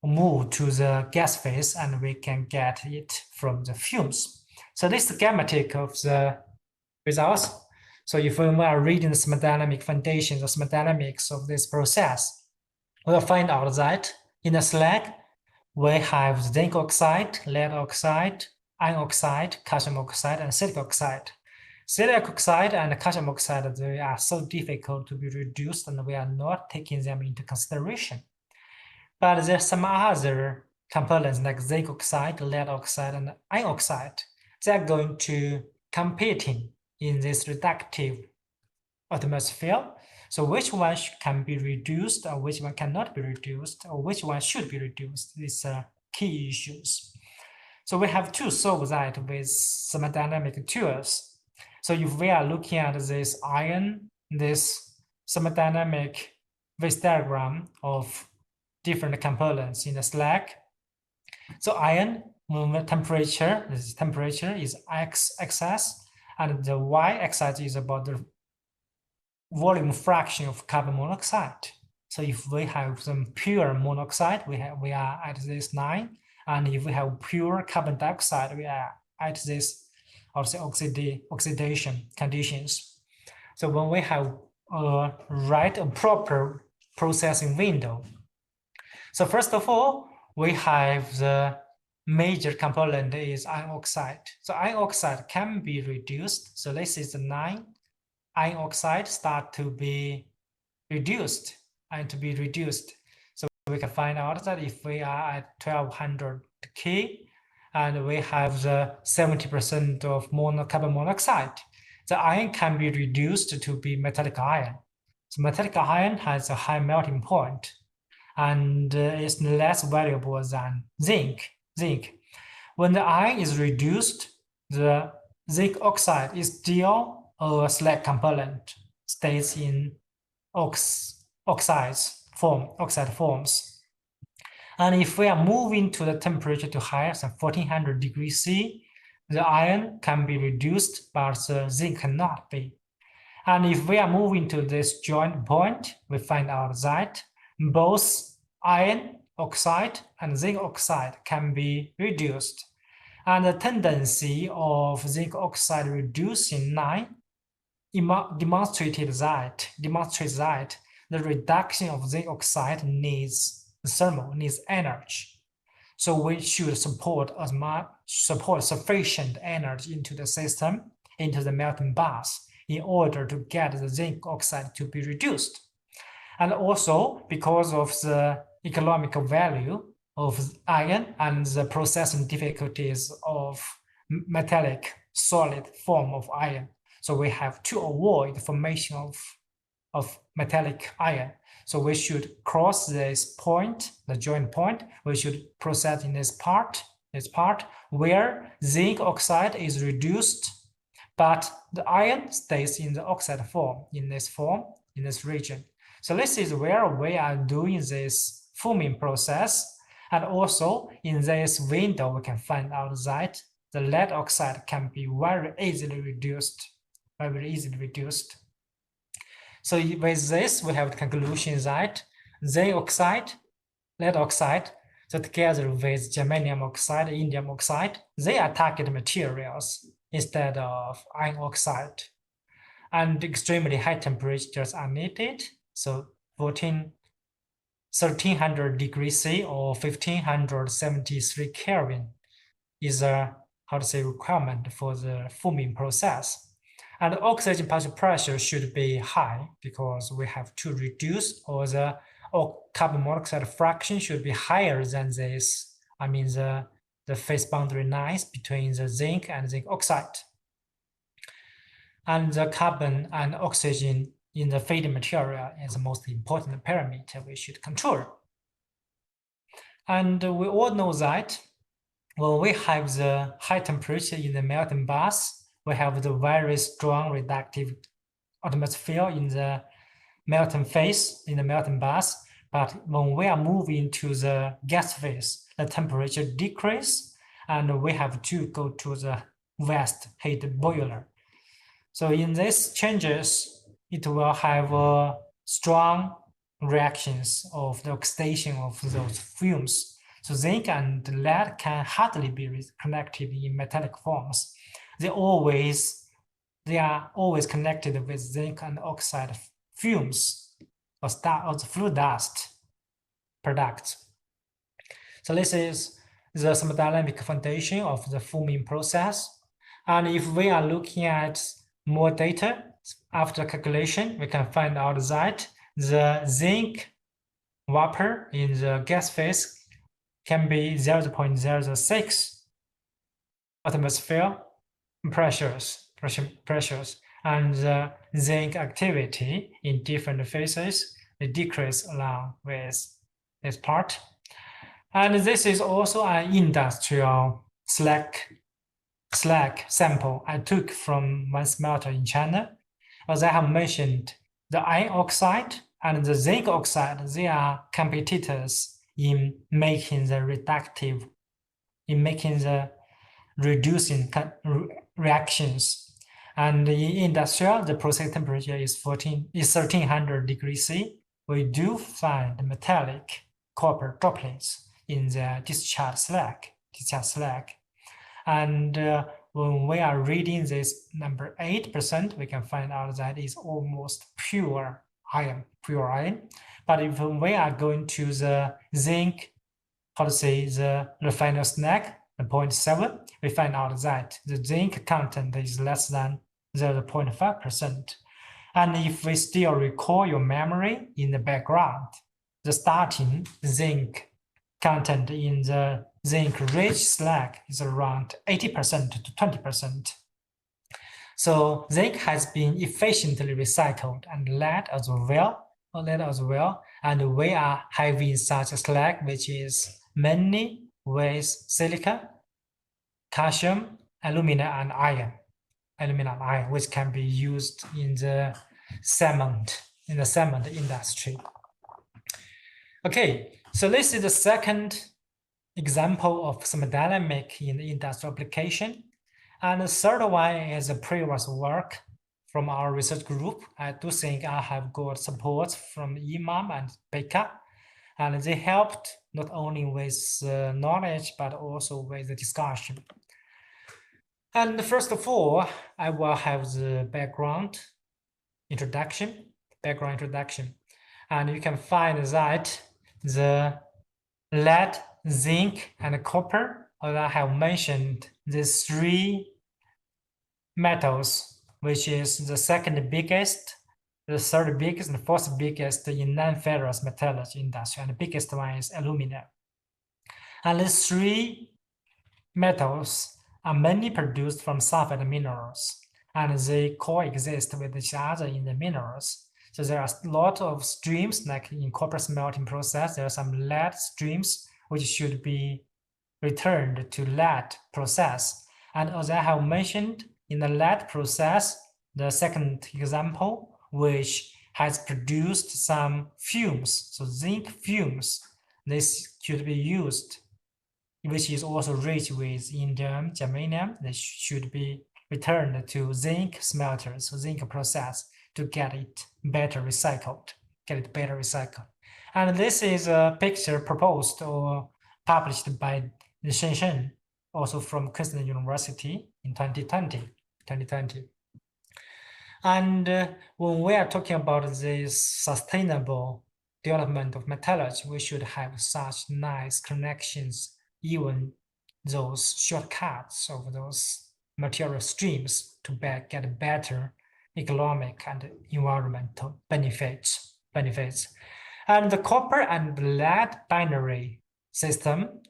move to the gas phase, and we can get it from the fumes. So this is the schematic of the results. So if we are reading the thermodynamic foundations or thermodynamics of this process, we'll find out that in the slag, we have zinc oxide, lead oxide, iron oxide, calcium oxide, and silicon oxide. Silicon oxide and calcium oxide, they are so difficult to be reduced, and we are not taking them into consideration. But there's some other components like zinc oxide, lead oxide, and iron oxide. They're going to competing in this reductive atmosphere. So which one can be reduced, or which one cannot be reduced, or which one should be reduced? These are key issues. So we have to solve that with thermodynamic tools. So if we are looking at this iron, this thermodynamic Weiss diagram of different components in the slag. So iron, when the temperature is x-axis, and the y-axis is about the volume fraction of carbon monoxide. So if we have some pure monoxide, we are at this 9, and if we have pure carbon dioxide, we are at this also oxidation conditions. So when we have a proper processing window. So first of all, we have the major component is iron oxide. So iron oxide can be reduced. So this is the 9. Iron oxide start to be reduced So we can find out that if we are at 1200 K and we have the 70% of carbon monoxide, the iron can be reduced to be metallic iron. So metallic iron has a high melting point and is less valuable than zinc. When the iron is reduced, the zinc oxide is still a slag component, stays in oxide forms. And if we are moving to the temperature to higher than 1400 degrees C, the iron can be reduced, but the zinc cannot be. And if we are moving to this joint point, we find out that both iron oxide and zinc oxide can be reduced. And the tendency of zinc oxide reducing 9 demonstrates that the reduction of zinc oxide needs energy. So we should support sufficient energy into the system, into the melting bath, in order to get the zinc oxide to be reduced. And also because of the economical value of iron and the processing difficulties of metallic solid form of iron. So we have to avoid the formation of metallic iron. So we should cross this point, the joint point. We should process in this part where zinc oxide is reduced, but the iron stays in the oxide form, in this region. So this is where we are doing this forming process. And also in this window, we can find out that the lead oxide can be very easily reduced. So with this, we have the conclusion that zinc oxide, lead oxide, so together with germanium oxide, indium oxide, they are target materials instead of iron oxide. And extremely high temperatures are needed. So 1300 degrees C or 1573 Kelvin is a requirement for the forming process. And the oxygen partial pressure should be high because we have to reduce, or the carbon monoxide fraction should be higher than this. I mean the phase boundary lines between the zinc and zinc oxide. And the carbon and oxygen in the feeding material is the most important parameter we should control. And we all know that when we have the high temperature in the melting bath, we have the very strong reductive atmosphere in the melting phase, in the melting bath. But when we are moving to the gas phase, the temperature decrease, and we have to go to the waste heat boiler. So in these changes, it will have strong reactions of the oxidation of those fumes. So zinc and lead can hardly be connected in metallic forms. They are always connected with zinc and oxide fumes or the flue dust products. So this is the thermodynamic foundation of the fuming process. And if we are looking at more data after calculation, we can find out that the zinc vapor in the gas phase can be 0.06 atmosphere pressures, and the zinc activity in different phases decrease along with this part. And this is also an industrial slag sample I took from one smelter in China. As I have mentioned, the iron oxide and the zinc oxide, they are competitors in making the reducing reactions. And in industrial, the process temperature is 1300 degrees C. We do find metallic copper droplets in the discharge slag. And when we are reading this number 8%, we can find out that is almost pure iron. But if we are going to the zinc, the refiner's snag, the 0.7, we find out that the zinc content is less than 0.5%. And if we still recall your memory in the background, the starting zinc content in the zinc-rich slag is around 80% to 20%. So zinc has been efficiently recycled, and lead as well. And we are having such a slag which is mainly with silica, calcium, aluminum, and iron, which can be used in the cement industry. Okay, so this is the second example of thermodynamic in the industrial application. And the third one is a previous work from our research group. I do think I have got support from Imam and Becca, and they helped not only with knowledge, but also with the discussion. And first of all, I will have the background introduction. And you can find that the lead, zinc, and copper, as I have mentioned, these three metals, which is the second biggest, the third biggest, and the fourth biggest in non-ferrous metallurgy industry, and the biggest one is aluminum. And these three metals are mainly produced from sulfide minerals, and they coexist with each other in the minerals. So there are a lot of streams, like in copper smelting process, there are some lead streams which should be returned to lead process. And as I have mentioned, in the lead process, the second example, which has produced some fumes, so zinc fumes, this should be used, which is also rich with indium, germanium. They should be returned to zinc smelters, so zinc process, to get it better recycled. And this is a picture proposed or published by Shenzhen, also from Princeton University in 2020. And when we are talking about this sustainable development of metallurgy, we should have such nice connections, even those shortcuts of those material streams to get better economic and environmental benefits. And the copper and lead binary system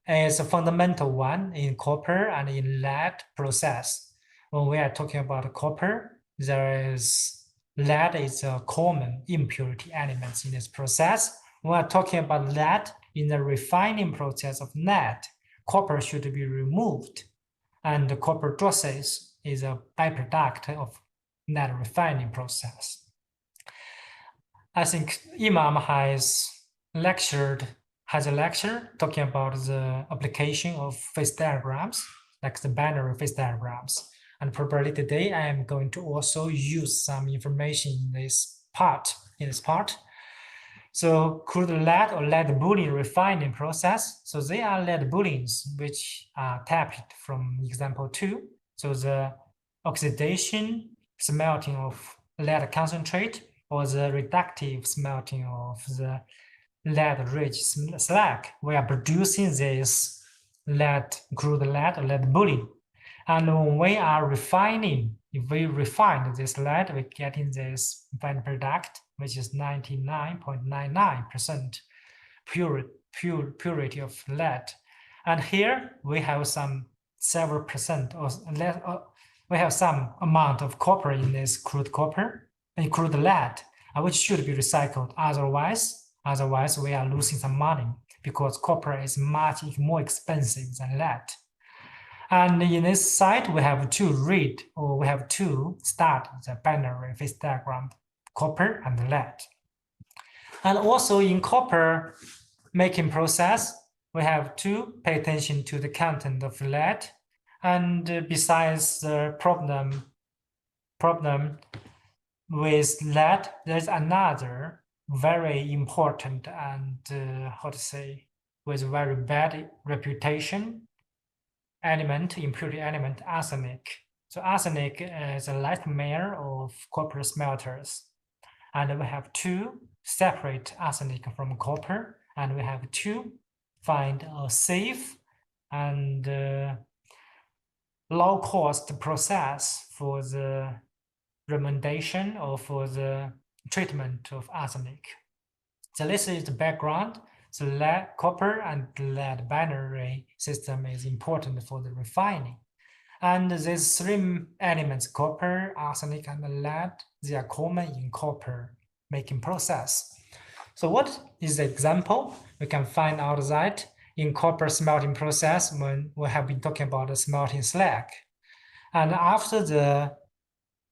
is a fundamental one in copper and in lead process. When we are talking about copper, lead is a common impurity element in this process. When we are talking about lead in the refining process of lead, copper should be removed, and the copper doses is a byproduct of lead refining process. I think Imam has a lecture talking about the application of phase diagrams, like the binary phase diagrams. And probably today I am going to also use some information in this part. So crude lead or lead bullion refining process. So they are lead bullions which are tapped from example 2. So the oxidation smelting of lead concentrate or the reductive smelting of the lead-rich slag, we are producing this crude lead or lead bullion. And when we are refining, if we refine this lead, we get in this final product, which is 99.99% purity of lead. And here we have several percent or less, we have some amount of copper in this crude lead, which should be recycled. Otherwise we are losing some money because copper is much more expensive than lead. And in this side, we have to start the binary phase diagram, copper and lead. And also in copper making process, we have to pay attention to the content of lead. And besides the problem with lead, there's another very important and with very bad reputation impurity element, arsenic. So arsenic is a nightmare of copper smelters. And we have to separate arsenic from copper, and we have to find a safe and low-cost process for the remediation or for the treatment of arsenic. So this is the background. So copper and lead binary system is important for the refining. And these 3 elements, copper, arsenic, and lead, they are common in copper making process. So what is the example? We can find out that in copper smelting process, when we have been talking about the smelting slag. And after the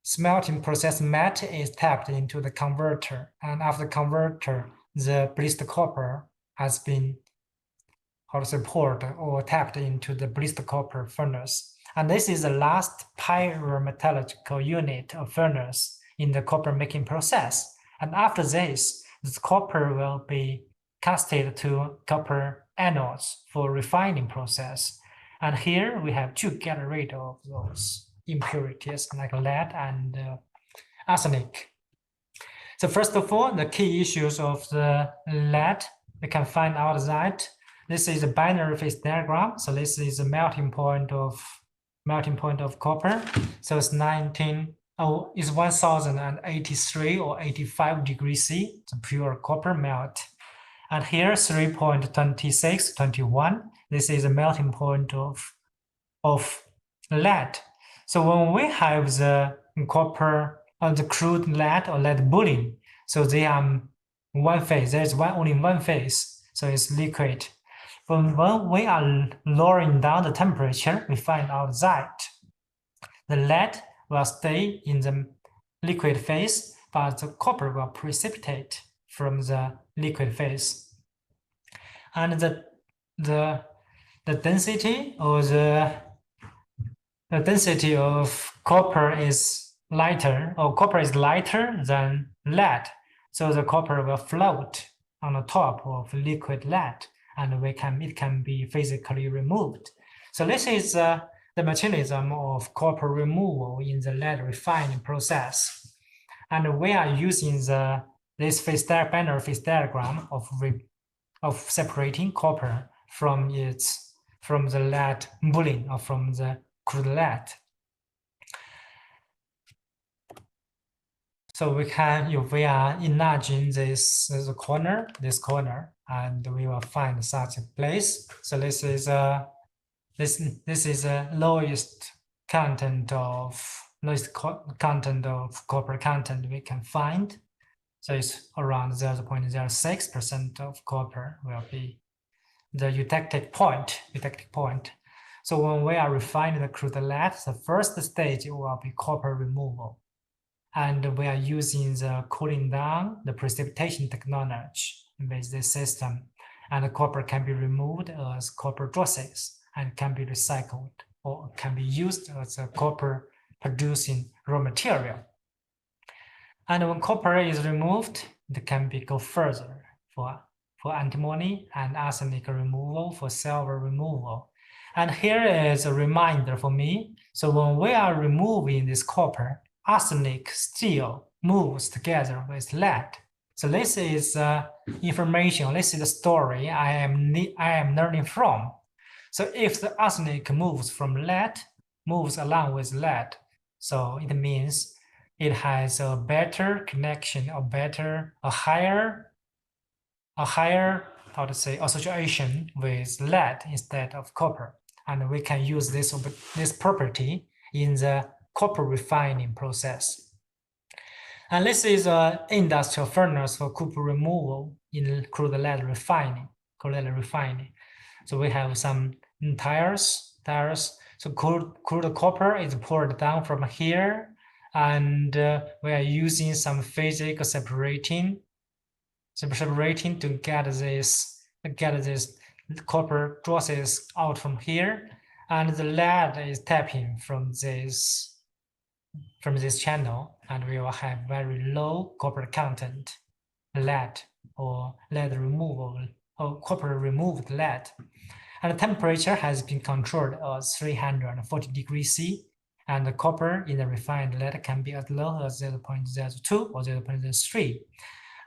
smelting process, metal is tapped into the converter. And after the converter, the blister copper has been poured or tapped into the blister copper furnace. And this is the last pyrometallurgical unit of furnace in the copper making process. And after this copper will be casted to copper anodes for refining process. And here we have to get rid of those impurities like lead and arsenic. So first of all, the key issues of the lead, we can find out that this is a binary phase diagram. So this is a melting point of copper. So it's 1083 or 85 degrees C, it's pure copper melt. And here 3.2621, this is a melting point of lead. So when we have the copper the crude lead or lead bullion, so they are one phase. There is only one phase, so it's liquid. When we are lowering down the temperature, we find out that the lead will stay in the liquid phase, but the copper will precipitate from the liquid phase. And the density or the density of copper is lighter, or copper is lighter than lead. So the copper will float on the top of liquid lead, and it can be physically removed. So this is the mechanism of copper removal in the lead refining process. And we are using this binary phase diagram of separating copper from the lead bullion or from the crude lead. So we can, if we are enlarging this corner, and we will find such a place. So this is a lowest content of copper content we can find. So it's around 0.06% of copper will be the eutectic point. So when we are refining the crude lead, the first stage will be copper removal. And we are using the cooling down, the precipitation technology with this system. And the copper can be removed as copper drossels and can be recycled or can be used as a copper producing raw material. And when copper is removed, it can go further for antimony and arsenic removal, for silver removal. And here is a reminder for me. So when we are removing this copper, arsenic still moves together with lead. So this is information, this is the story I am learning from. So if the arsenic moves along with lead, so it means it has a better connection, a higher how to say association with lead instead of copper, and we can use this property in the copper refining process. And this is an industrial furnace for copper removal in crude lead refining. So we have some tires. So crude copper is poured down from here, and we are using some physical separating to get this copper drossels out from here, and the lead is tapping from this channel, and we will have very low copper content lead or lead removal or copper removed lead. And the temperature has been controlled at 340 degrees C, and the copper in the refined lead can be as low as 0.02 or 0.03.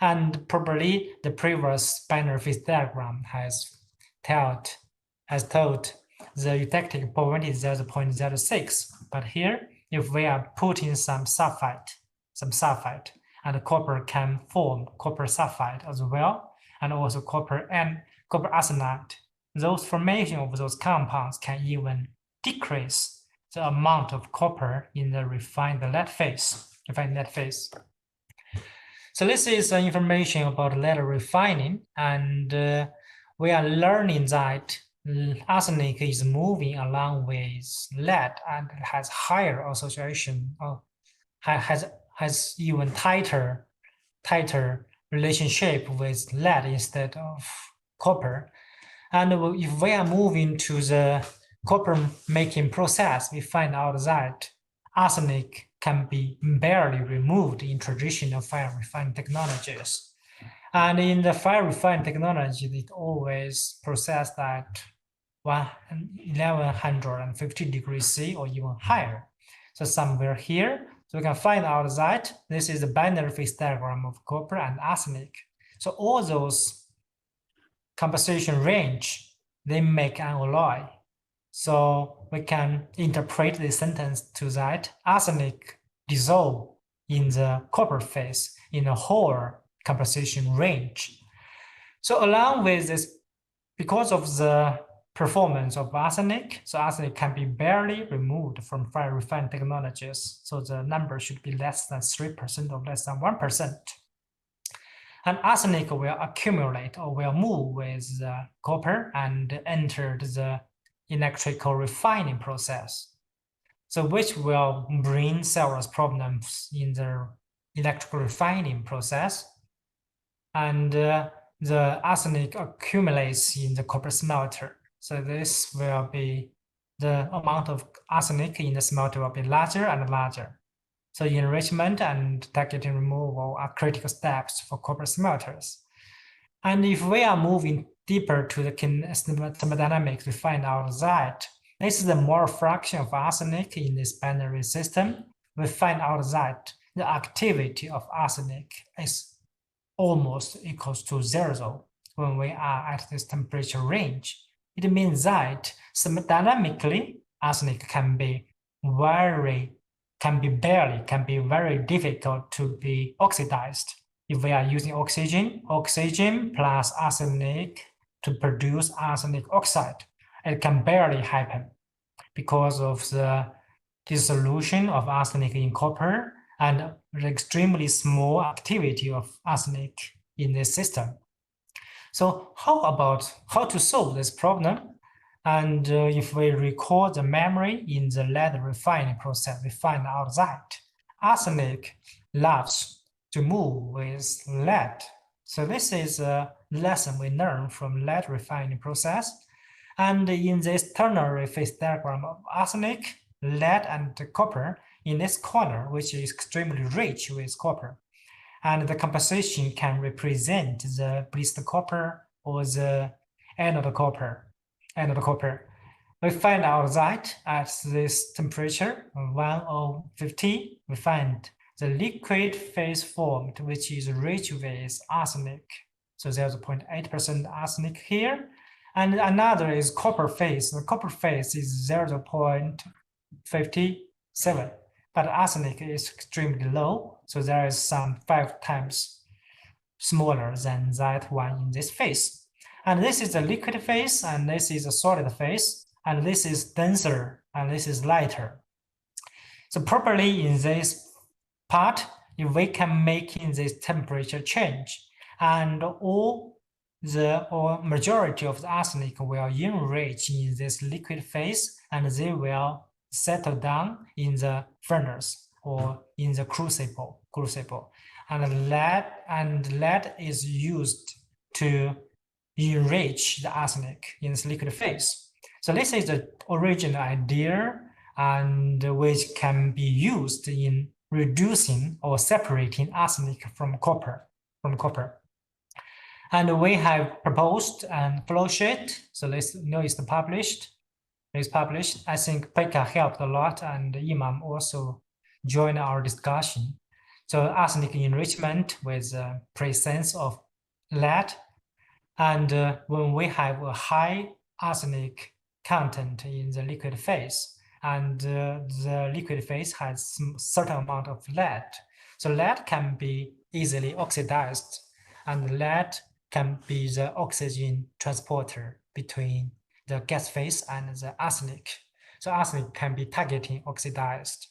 And probably the previous binary phase diagram has told the eutectic point is 0.06. But here, if we are putting some sulfite, and the copper can form copper sulfide as well, and also copper arsenide. Those formation of those compounds can even decrease the amount of copper in the refined lead phase. So this is information about lead refining, and we are learning that arsenic is moving along with lead and has higher association, has even tighter relationship with lead instead of copper. And if we are moving to the copper making process, we find out that arsenic can be barely removed in traditional fire refining technologies. And in the fire refining technology, it always processed at 1150 degrees C or even higher. So somewhere here, so we can find out that this is the binary phase diagram of copper and arsenic. So all those composition range, they make an alloy. So we can interpret this sentence to that arsenic dissolve in the copper phase in a whole composition range. So along with this, because of the performance of arsenic, so arsenic can be barely removed from fire refining technologies. So the number should be less than 3% or less than 1%. And arsenic will accumulate or will move with the copper and enter the electrical refining process. So which will bring several problems in the electrical refining process. And the arsenic accumulates in the copper smelter. So this will be the amount of arsenic in the smelter will be larger and larger. So enrichment and targeting removal are critical steps for copper smelters. And if we are moving deeper to the thermodynamics, we find out that this is the mole fraction of arsenic in this binary system. We find out that the activity of arsenic is almost equals to 0 when we are at this temperature range. It means that thermodynamically, arsenic can be very difficult to be oxidized. If we are using oxygen plus arsenic to produce arsenic oxide, it can barely happen because of the dissolution of arsenic in copper and the extremely small activity of arsenic in this system. So how to solve this problem? And if we record the memory in the lead refining process, we find out that arsenic loves to move with lead. So this is a lesson we learned from lead refining process. And in this ternary phase diagram of arsenic, lead, and copper, in this corner, which is extremely rich with copper, and the composition can represent the blister copper or the anode copper. We find out that at this temperature, 1050, we find the liquid phase formed, which is rich with arsenic. So there's 0.8% arsenic here. And another is copper phase. The copper phase is 0.57, but arsenic is extremely low. So there is some 5 times smaller than that one in this phase. And this is a liquid phase, and this is a solid phase, and this is denser, and this is lighter. So probably in this part, if we can make in this temperature change, and majority of the arsenic will enrich in this liquid phase, and they will settle down in the furnace or in the crucible. And lead is used to enrich the arsenic in this liquid phase. So this is the original idea, and which can be used in reducing or separating arsenic from copper. And we have proposed a flow sheet. So let's know it's published. I think Pekka helped a lot, and Imam also joined our discussion. So arsenic enrichment with presence of lead, and when we have a high arsenic content in the liquid phase, and the liquid phase has a certain amount of lead, so lead can be easily oxidized, and lead can be the oxygen transporter between the gas phase and the arsenic. So arsenic can be targeting oxidized.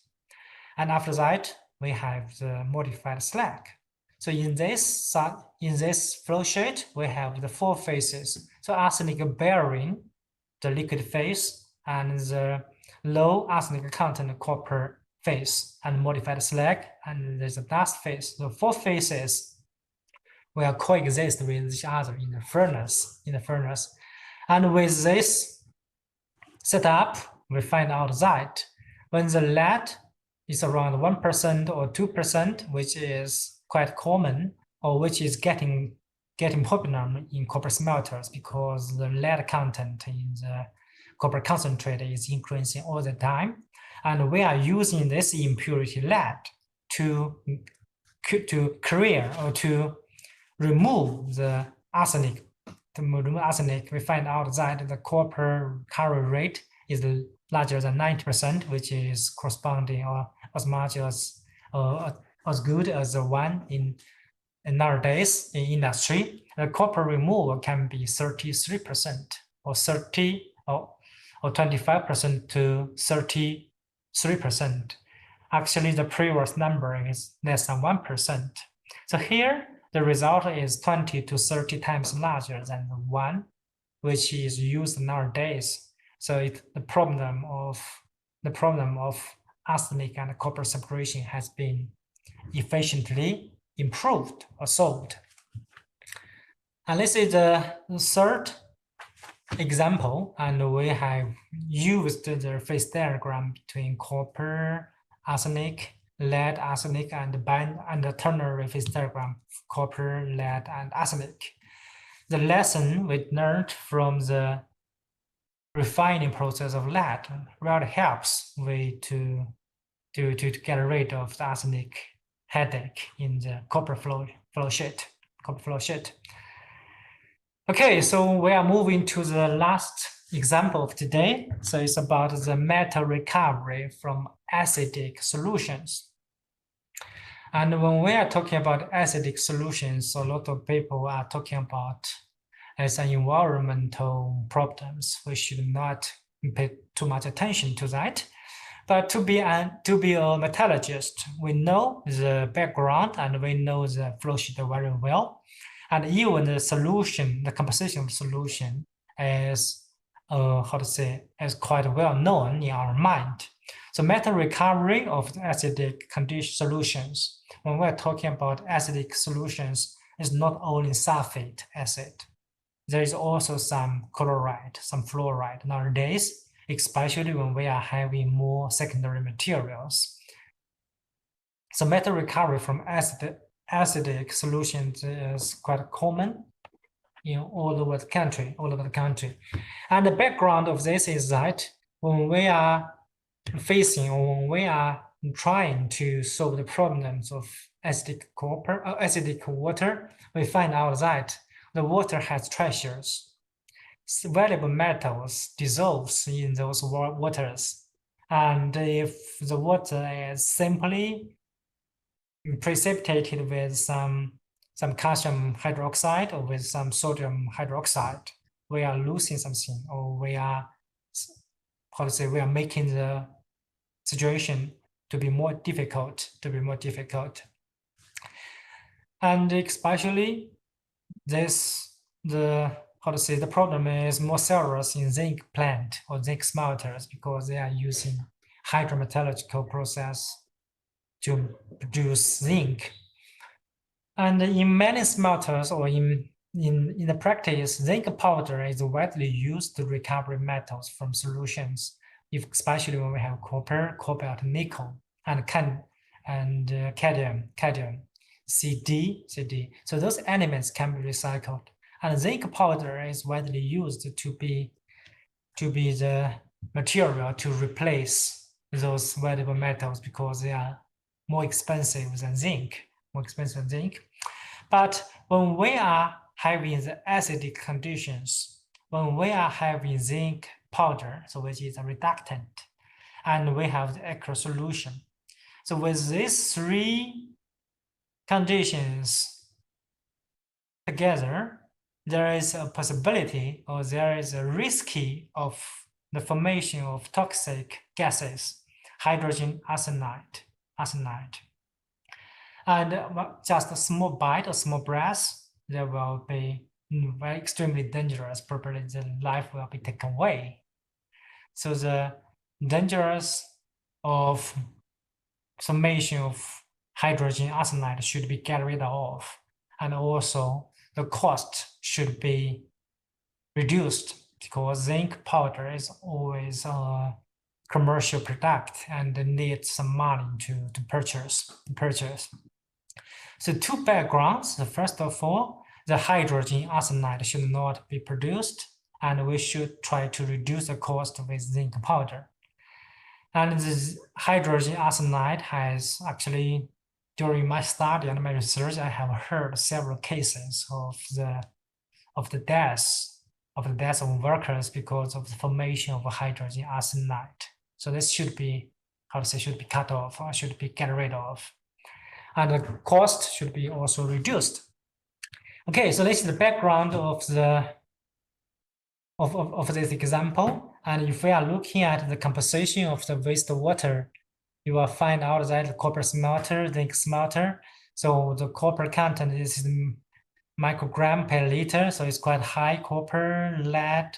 And after that, we have the modified slag. So in this flow sheet, we have the 4 phases. So arsenic bearing the liquid phase, and the low arsenic content copper phase, and modified slag, and there's a dust phase. The 4 phases will coexist with each other in the furnace. And with this setup, we find out that when the lead is around 1% or 2%, which is quite common, or which is getting popular in copper smelters, because the lead content in the copper concentrate is increasing all the time, and we are using this impurity lead to clear or to remove the arsenic. To remove arsenic, we find out that the copper carrier rate is larger than 90%, which is corresponding or as much as good as the one in nowadays in industry. The copper removal can be 33% or 25% to 33%. Actually, the previous number is less than 1%. So here, the result is 20 to 30 times larger than the one which is used nowadays. So the problem of arsenic and copper separation has been efficiently improved or solved. And this is the third example, and we have used the phase diagram between copper, arsenic, lead, arsenic, and the ternary phase diagram, copper, lead, and arsenic. The lesson we learned from the refining process of lead really helps to get rid of the arsenic headache in the copper flow sheet. Okay, so we are moving to the last example of today. So it's about the metal recovery from acidic solutions. And when we are talking about acidic solutions, a lot of people are talking about as an environmental problems. We should not pay too much attention to that. But to be a metallurgist, we know the background and we know the flow sheet very well. And even the solution, the composition of solution is is quite well known in our mind. So metal recovery of acidic condition solutions, when we're talking about acidic solutions, is not only sulfate acid. There is also some chloride, some fluoride nowadays, especially when we are having more secondary materials. So metal recovery from acidic solutions is quite common in all over the country, And the background of this is that when we are facing or when we are trying to solve the problems of acidic water, we find out that the water has treasures. Valuable metals dissolves in those waters. And if the water is simply precipitated with some calcium hydroxide or with some sodium hydroxide, we are losing something, or we are making the situation to be more difficult, And especially the problem is more serious in zinc plant or zinc smelters because they are using hydrometallurgical process to produce zinc. And in many smelters or in the practice, zinc powder is widely used to recover metals from solutions, especially when we have copper, cobalt, nickel, and cadmium, CD. So those elements can be recycled. And zinc powder is widely used to be the material to replace those valuable metals because they are more expensive than zinc. But when we are having the acidic conditions, when we are having zinc powder, so which is a reductant, and we have the aqueous solution. So with these three conditions together, there is a possibility or there is a risky of the formation of toxic gases, hydrogen arsenide. And just a small bite, a small breath, there will be very extremely dangerous, probably the life will be taken away. So the dangers of formation of hydrogen arsenide should be get rid of, and also the cost should be reduced because zinc powder is always a commercial product and needs some money to purchase. So two backgrounds. First of all, the hydrogen arsenide should not be produced, and we should try to reduce the cost with zinc powder. And the hydrogen arsenide has actually, during my study and my research, I have heard several cases of the death of workers because of the formation of hydrogen arsenide. So this should be cut off or should be get rid of. And the cost should be also reduced. Okay, so this is the background of this example. And if we are looking at the composition of the wastewater, you will find out that the copper smelter, zinc smelter. So the copper content is microgram per liter, so it's quite high. Copper, lead,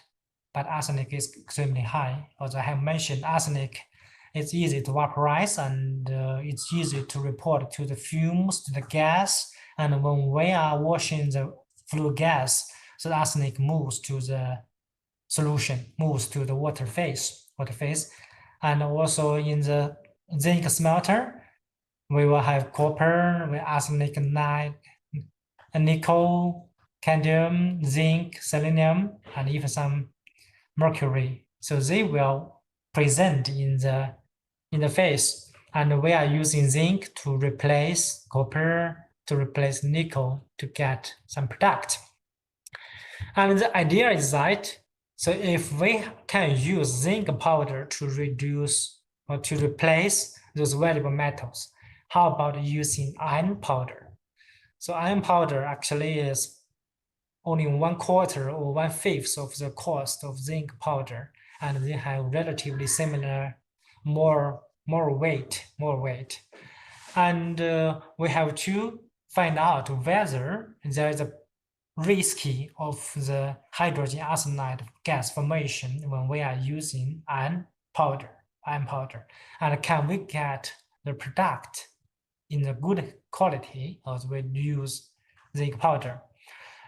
but arsenic is extremely high. As I have mentioned, arsenic is easy to vaporize and it's easy to report to the fumes, to the gas. And when we are washing the flue gas, so the arsenic moves to the solution, moves to the water phase. And also in the zinc smelter, we will have copper with arsenic, nickel, cadmium, zinc, selenium, and even some mercury. So they will present in the phase, and we are using zinc to replace copper, to replace nickel to get some product. And the idea is that So if we can use zinc powder to reduce or to replace those valuable metals, how about using iron powder? So iron powder actually is only 1/4 or 1/5 of the cost of zinc powder, and they have relatively similar, more weight. And we have to find out whether there is a risky of the hydrogen arsenide gas formation when we are using iron powder, and can we get the product in a good quality as we use zinc powder.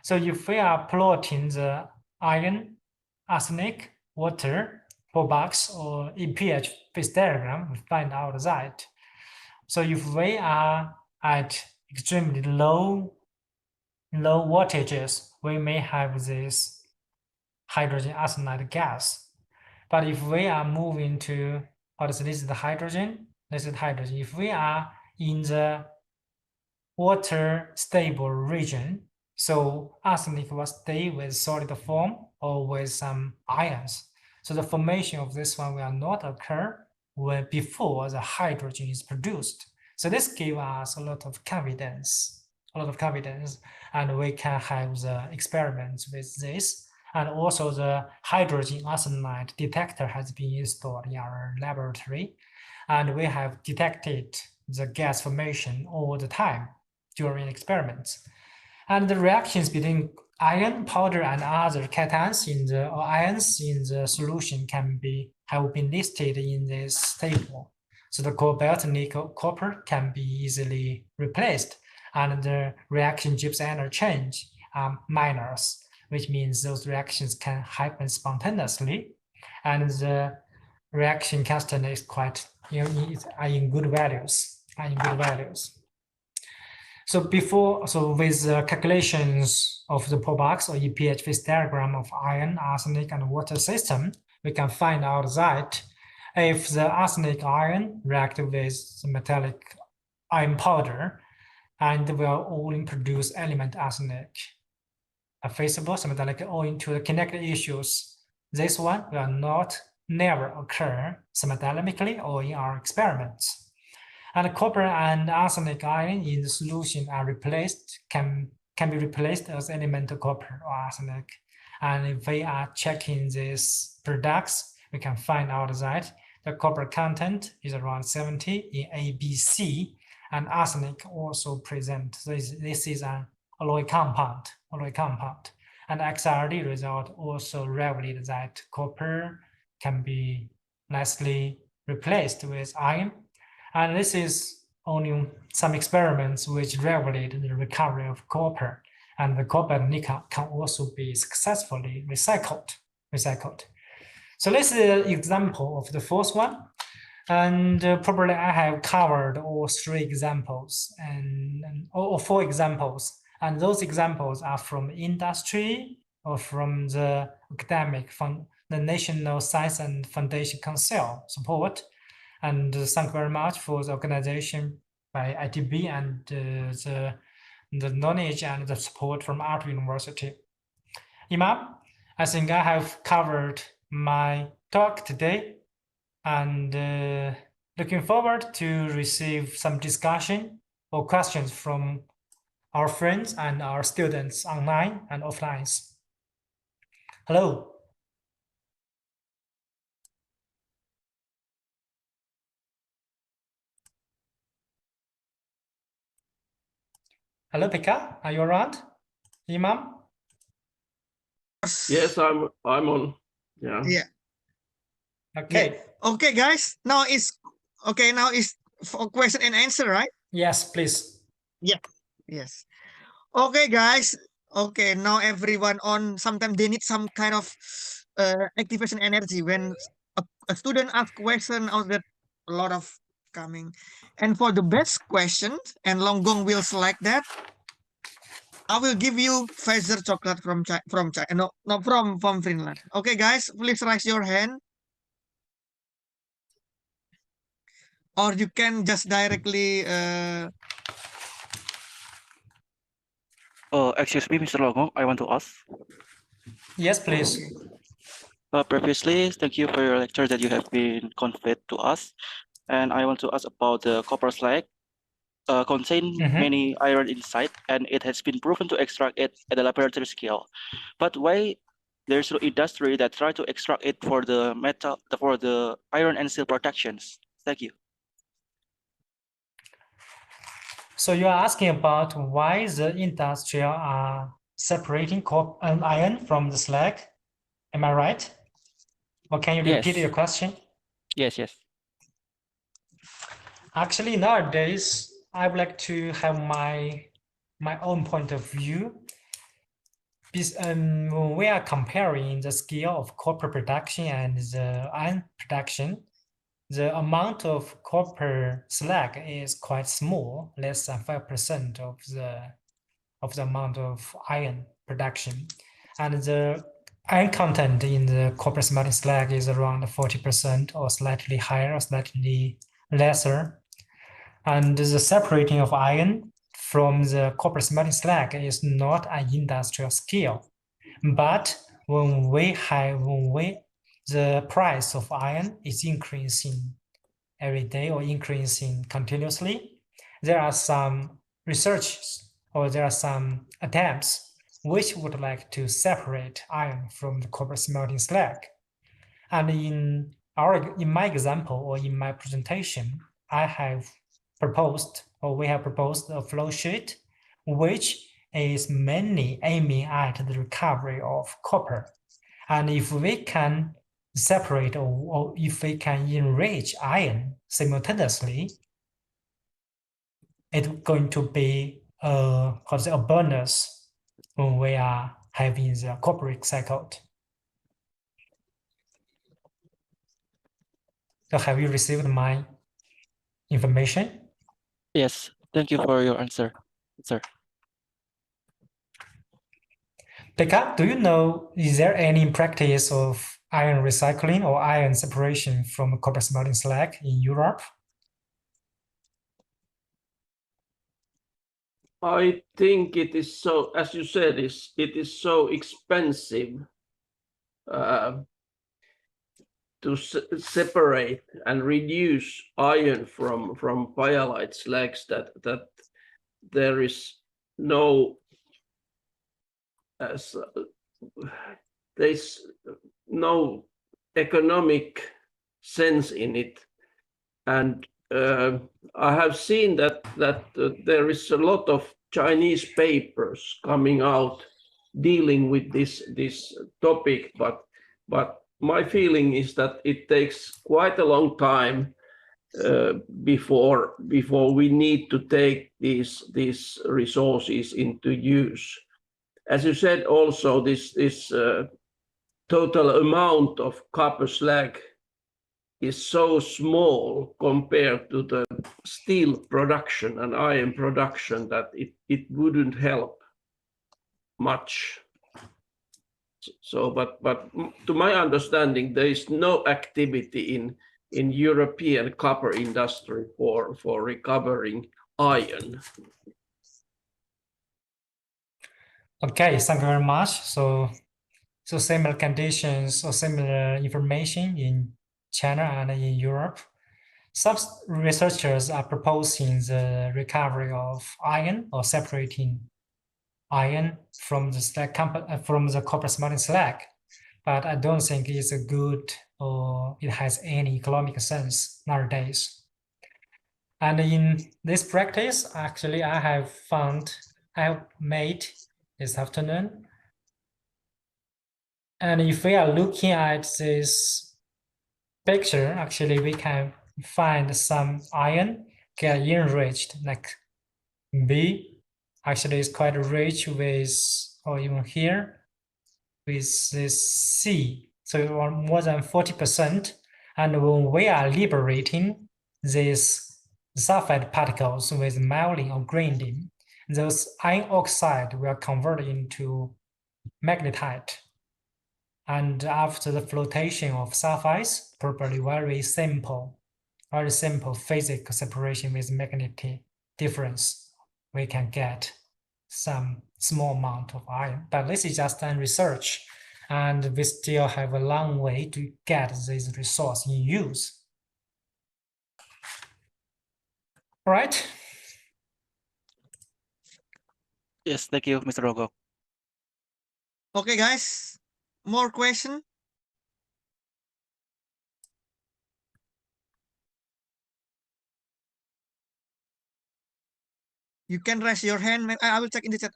So if we are plotting the iron, arsenic, water, box or EPH phase diagram, we find out that. So if we are at extremely low voltages, we may have this hydrogen arsenide gas. But if we are moving to, this is the hydrogen, this is hydrogen. If we are in the water stable region, so arsenic will stay with solid form or with some ions. So the formation of this one will not occur when before the hydrogen is produced. So this gives us a lot of confidence, and we can have the experiments with this. And also the hydrogen arsenide detector has been installed in our laboratory, and we have detected the gas formation all the time during experiments. And the reactions between iron powder and other cations or ions in the solution have been listed in this table. So the cobalt, nickel, copper can be easily replaced, and the reaction Gibbs energy change are minors, which means those reactions can happen spontaneously, and the reaction constant is quite are in good values. So with the calculations of the box or EPH phase diagram of iron, arsenic, and water system, we can find out that if the arsenic ion react with the metallic iron powder, and will only produce element arsenic, a feasible metallic owing to the kinetic issues, this one will never occur thermodynamically or in our experiments. And copper and arsenic ion in the solution are can be replaced as elemental copper or arsenic. And if we are checking these products, we can find out that the copper content is around 70 in ABC, and arsenic also present. This is an alloy compound. And XRD result also revealed that copper can be nicely replaced with iron. And this is only some experiments which revelate the recovery of copper, and the copper and nickel can also be successfully recycled. So this is an example of the first one, and probably I have covered all 3 examples or 4 examples, and those examples are from industry or from the academic, from the National Science and Foundation Council support. And thank you very much for the organization by ITB and the knowledge and the support from Art University. Imam, I think I have covered my talk today, and looking forward to receive some discussion or questions from our friends and our students online and offline. Hello. Hello, Pekka. Are you around? Imam? Yes, I'm on. Yeah. Yeah. Okay. Yeah. Okay, guys. Now is for question and answer, right? Yes, please. Yeah. Yes. Okay, guys. Okay, now everyone on. Sometimes they need some kind of activation energy when a student asks question out that a lot of coming. And for the best questions, and Longgong will select that. I will give you Pfizer chocolate from China. No, from Finland. Okay, guys, please raise your hand. Or you can just directly Excuse me, Mr. Longgong, I want to ask. Yes, please. okay. Previously, thank you for your lecture that you have been conveyed to us. And I want to ask about the copper slag. Contain many iron inside, and it has been proven to extract it at a laboratory scale. But why there's no industry that try to extract it for the metal, for the iron and steel protections? Thank you. So you are asking about why the industry are separating iron from the slag. Am I right? Or can you repeat your question? Yes, yes. Actually, nowadays, I would like to have my own point of view. When we are comparing the scale of copper production and the iron production, the amount of copper slag is quite small, less than 5% of the amount of iron production, and the iron content in the copper smelting slag is around 40% or slightly higher or slightly lesser. And the separating of iron from the copper smelting slag is not an industrial scale. But when the price of iron is increasing every day or increasing continuously, there are some researches or there are some attempts which would like to separate iron from the copper smelting slag. And in my example or in my presentation, we have proposed a flow sheet which is mainly aiming at the recovery of copper. And if we can separate or if we can enrich iron simultaneously, it's going to be a bonus when we are having the copper recycled. So have you received my information? Yes, thank you for your answer, sir. Pekka, do you know, is there any practice of iron recycling or iron separation from copper smelting slag in Europe? I think it is so, as you said, it is so expensive to separate and reduce iron from pyolite slags that there is no there's no economic sense in it. And I have seen that there is a lot of Chinese papers coming out dealing with this topic, but my feeling is that it takes quite a long time before we need to take these resources into use. As you said, also this total amount of copper slag is so small compared to the steel production and iron production that it wouldn't help much. So, but to my understanding, there is no activity in European copper industry for recovering iron. Okay, thank you very much. So similar conditions or similar information in China and in Europe. Some researchers are proposing the recovery of iron or separating iron from the copper smelting slag, but I don't think it's a good or it has any economic sense nowadays. And in this practice, actually, I have made this afternoon. And if we are looking at this picture, actually, we can find some iron get enriched, like B actually is quite rich with, or even here, with this C. So more than 40%. And when we are liberating these sulfide particles with melting or grinding, those iron oxide will convert into magnetite. And after the flotation of sulfides, probably very simple physical separation with magnetic difference, we can get some small amount of iron. But this is just a research. and we still have a long way to get this resource in use. All right. Yes, thank you, Mr. Longgong. Okay, guys, more question? You can raise your hand. I will check in the chat.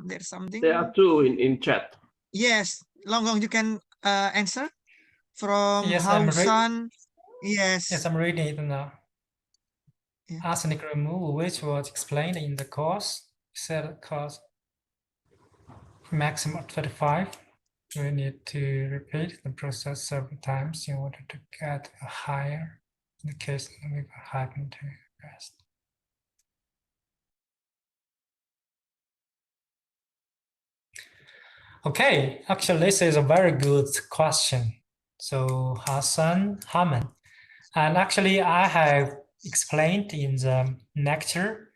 There's something. There are two in chat. Yes, Longgong, you can answer from Yes, Hausan. Yes, I'm reading it now. Yeah. Arsenic removal, which was explained in the course, said cost maximum 25. We need to repeat the process several times in order to get a higher, in the case we happen to rest. Okay, actually, this is a very good question. So Hassan Haman, and actually, I have explained in the lecture.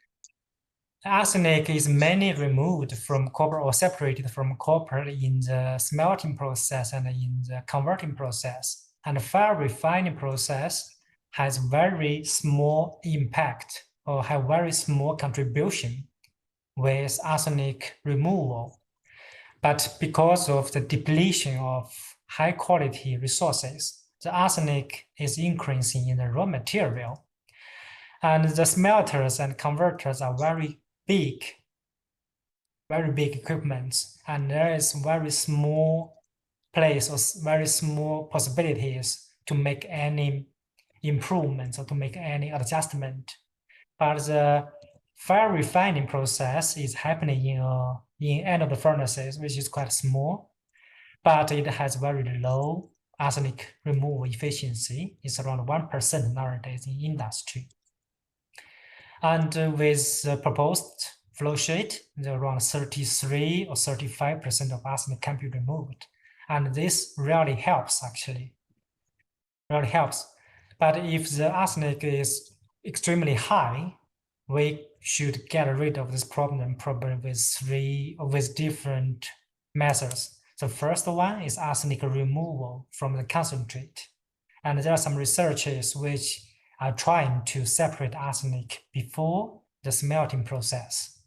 Arsenic is mainly removed from copper or separated from copper in the smelting process and in the converting process. And the fire refining process has very small impact or have very small contribution with arsenic removal. But because of the depletion of high quality resources, the arsenic is increasing in the raw material. And the smelters and converters are very big equipments, and there is very small place or very small possibilities to make any improvements or to make any adjustment. But the fire refining process is happening in end of the furnaces, which is quite small, but it has very low arsenic removal efficiency. It's around 1% nowadays in industry. And with the proposed flow sheet, around 33 or 35% of arsenic can be removed. And this really helps, actually. Really helps. But if the arsenic is extremely high, we should get rid of this problem probably with different methods. The first one is arsenic removal from the concentrate. And there are some researchers which are trying to separate arsenic before the smelting process,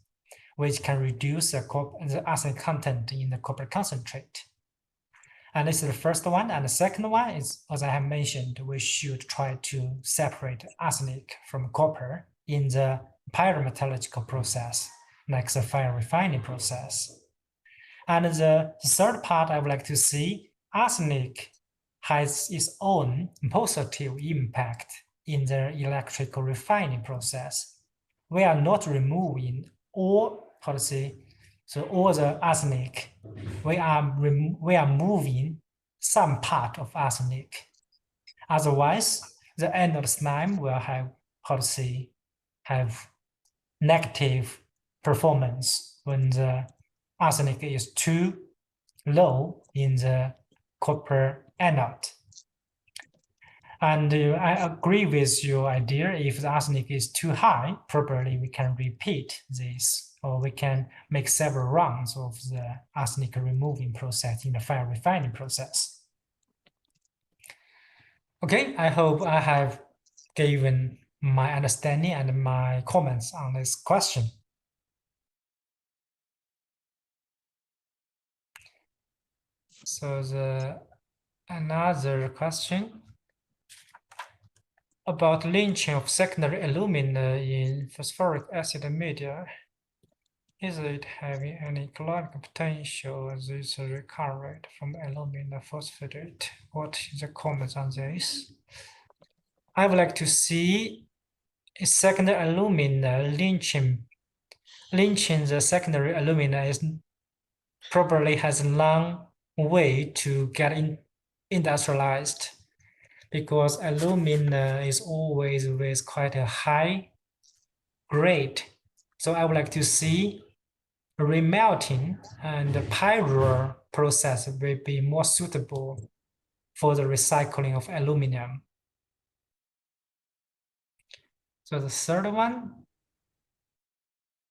which can reduce the arsenic content in the copper concentrate. And this is the first one. And the second one is, as I have mentioned, we should try to separate arsenic from copper in the pyrometallurgical process, like the fire refining process. And the third part I would like to see, arsenic has its own positive impact in the electrical refining process. We are not removing all, all the arsenic. We are moving some part of arsenic. Otherwise, the end of the slime will have, have negative performance when the arsenic is too low in the copper anode. And I agree with your idea. If the arsenic is too high, probably we can repeat this, or we can make several rounds of the arsenic removing process in the fire refining process. Okay, I hope I have given my understanding and my comments on this question. So another question about lynching of secondary alumina in phosphoric acid media. Is it having any ecological potential as it's recovered from alumina phosphate? What is the comments on this? I would like to see a secondary alumina lynching. Lynching the secondary alumina is probably has a long way to get industrialized, because alumina is always with quite a high grade. So I would like to see remelting and the pyro process will be more suitable for the recycling of aluminum. So the third one,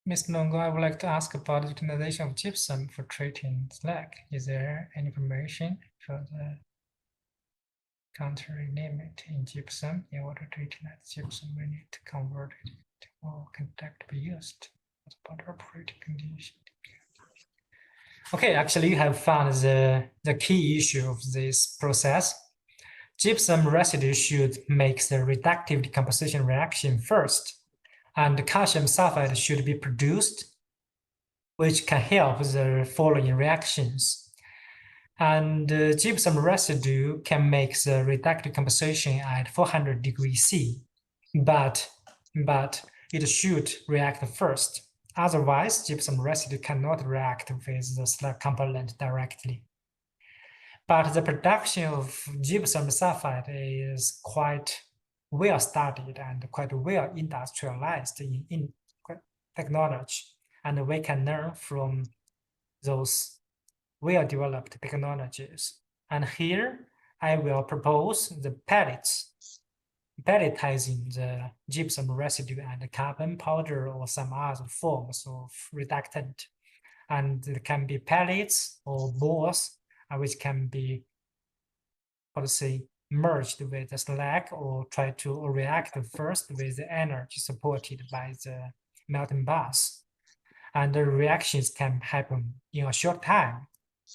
Ms. Longgong, I would like to ask about the utilization of gypsum for treating slag. Is there any information for the country limit in gypsum? In order to utilize gypsum, we need to convert it to more conduct to be used as part of operating condition. Okay, actually, you have found the key issue of this process. Gypsum residue should make the reductive decomposition reaction first, and calcium sulfide should be produced, which can help the following reactions. And gypsum residue can make the reductive decomposition at 400 degrees C, but it should react first. Otherwise, gypsum residue cannot react with the slag component directly. But the production of gypsum sulfide is quite well studied and quite well industrialized in technology. And we can learn from those well-developed technologies. And here I will propose the pelletizing the gypsum residue and carbon powder or some other forms of reductant. And it can be pellets or balls, which can be, merged with the slag or try to react first with the energy supported by the melting bath. And the reactions can happen in a short time.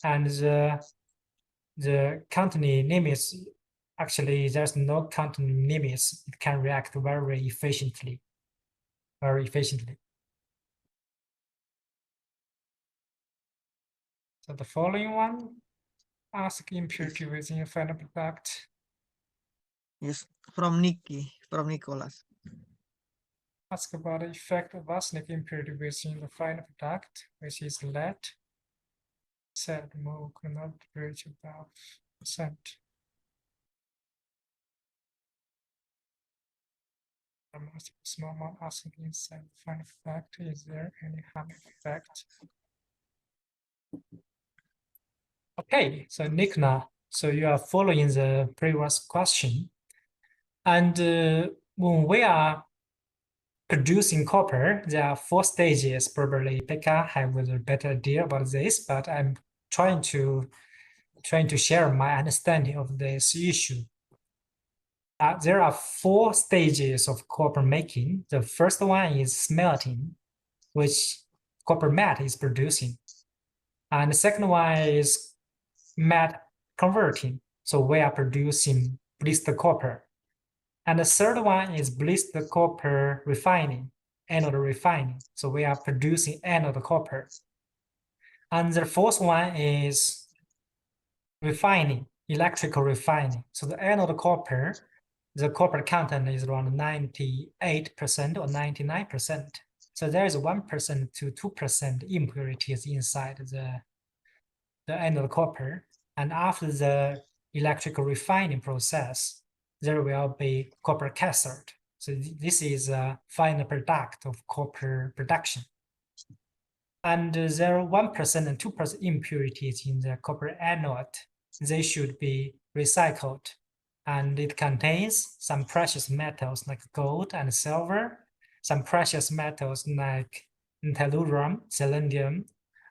And the continuity limits, actually, there's no continuity limits. It can react very efficiently. So the following one, ask impurity within a final product. Yes, from Nicholas. Ask about the effect of arsenic impurity within the final product, which is lead. Said mole cannot reach above %. The most small amount of arsenic inside the final product. Is there any harming effect? Okay, so Nikna, so you are following the previous question. And when we are producing copper, there are 4 stages. Probably Pekka have a better idea about this, but I'm trying to share my understanding of this issue. There are 4 stages of copper making. The first one is smelting, which copper matte is producing. And the second one is matte converting. So we are producing blister copper. And the third one is blister copper refining, anode refining. So we are producing anode copper. And the fourth one is refining, electrical refining. So the anode copper, the copper content is around 98% or 99%. So there is 1% to 2% impurities inside the anode copper. And after the electrical refining process, there will be copper cathode. So this is a final product of copper production. And there are 1% and 2% impurities in the copper anode. They should be recycled. And it contains some precious metals like gold and silver, some precious metals like tellurium, selenium,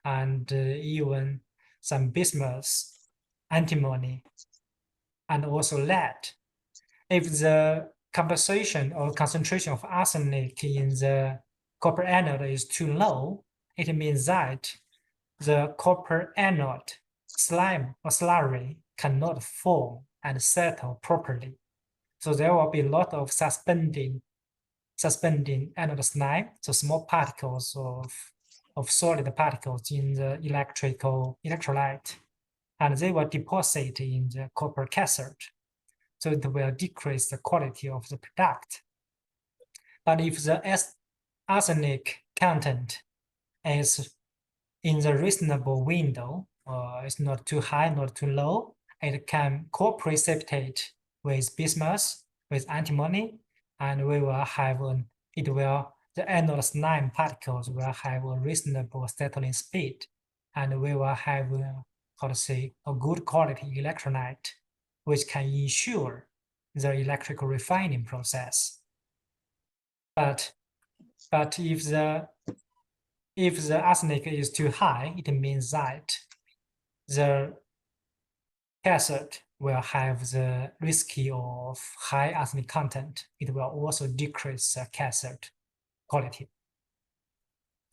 and even some bismuth, antimony, and also lead. If the composition or concentration of arsenic in the copper anode is too low, it means that the copper anode slime or slurry cannot form and settle properly. So there will be a lot of suspending anode slime, so small particles of solid particles in the electrolyte, and they will deposit in the copper cathode. So it will decrease the quality of the product. But if the arsenic content is in the reasonable window, it's not too high, not too low, it can co-precipitate with bismuth, with antimony, and we will have the anode slime particles will have a reasonable settling speed, and we will have a good quality electrolyte, which can ensure the electrical refining process. But if the if the arsenic is too high, it means that the cathode will have the risky of high arsenic content. It will also decrease the cathode quality.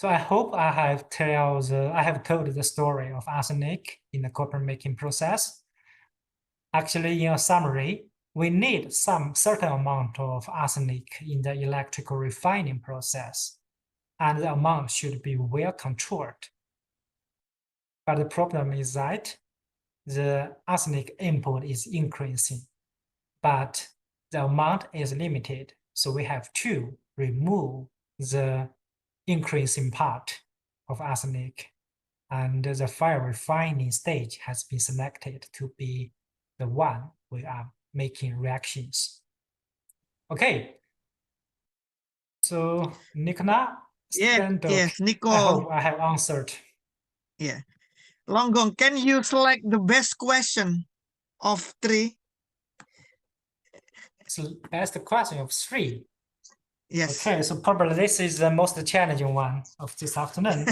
So I hope I have told the story of arsenic in the copper making process. Actually, in a summary, we need some certain amount of arsenic in the electrical refining process, and the amount should be well controlled. But the problem is that the arsenic input is increasing, but the amount is limited. So we have to remove the increasing part of arsenic, and the fire refining stage has been selected to be the one we are making reactions. Okay. So Nikna, Yes, Nico. I hope I have answered. Yeah. Longgong, can you select the best question of 3? So that's the question of 3. Yes. Okay, so probably this is the most challenging one of this afternoon.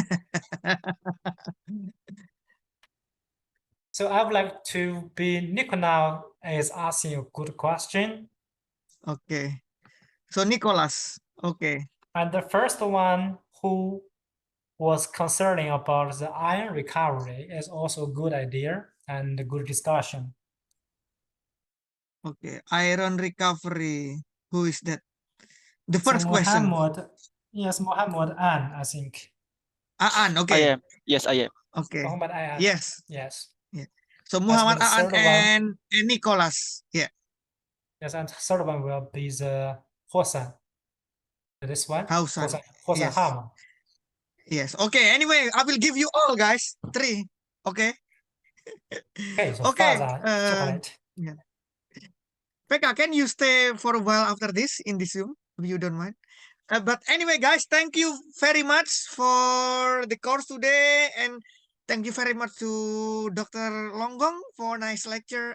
So I would like to be Nico now is asking a good question. Okay. So Nicholas. Okay. And the first one who was concerning about the ion recovery is also a good idea and a good discussion. Okay. Iron recovery. Who is that? The So first question. Mohammed, yes, Mohammed An, I think. Aan, I okay. am. Yes, I am. Okay. Mohammed An. Yes. Yes. Yeah. So Muhammad the Aan third one. and Nicholas. Yeah. Yes, and third one will be the Hosan. This one? Hausan. Hosan Yes. Hama. Yes. Okay. Anyway, I will give you all, guys. 3. Okay. Okay, so Okay. chocolate. Yeah. Pekka, can you stay for a while after this in this Zoom, if you don't mind? But anyway, guys, thank you very much for the course today, and thank you very much to Dr. Longgong for nice lecture.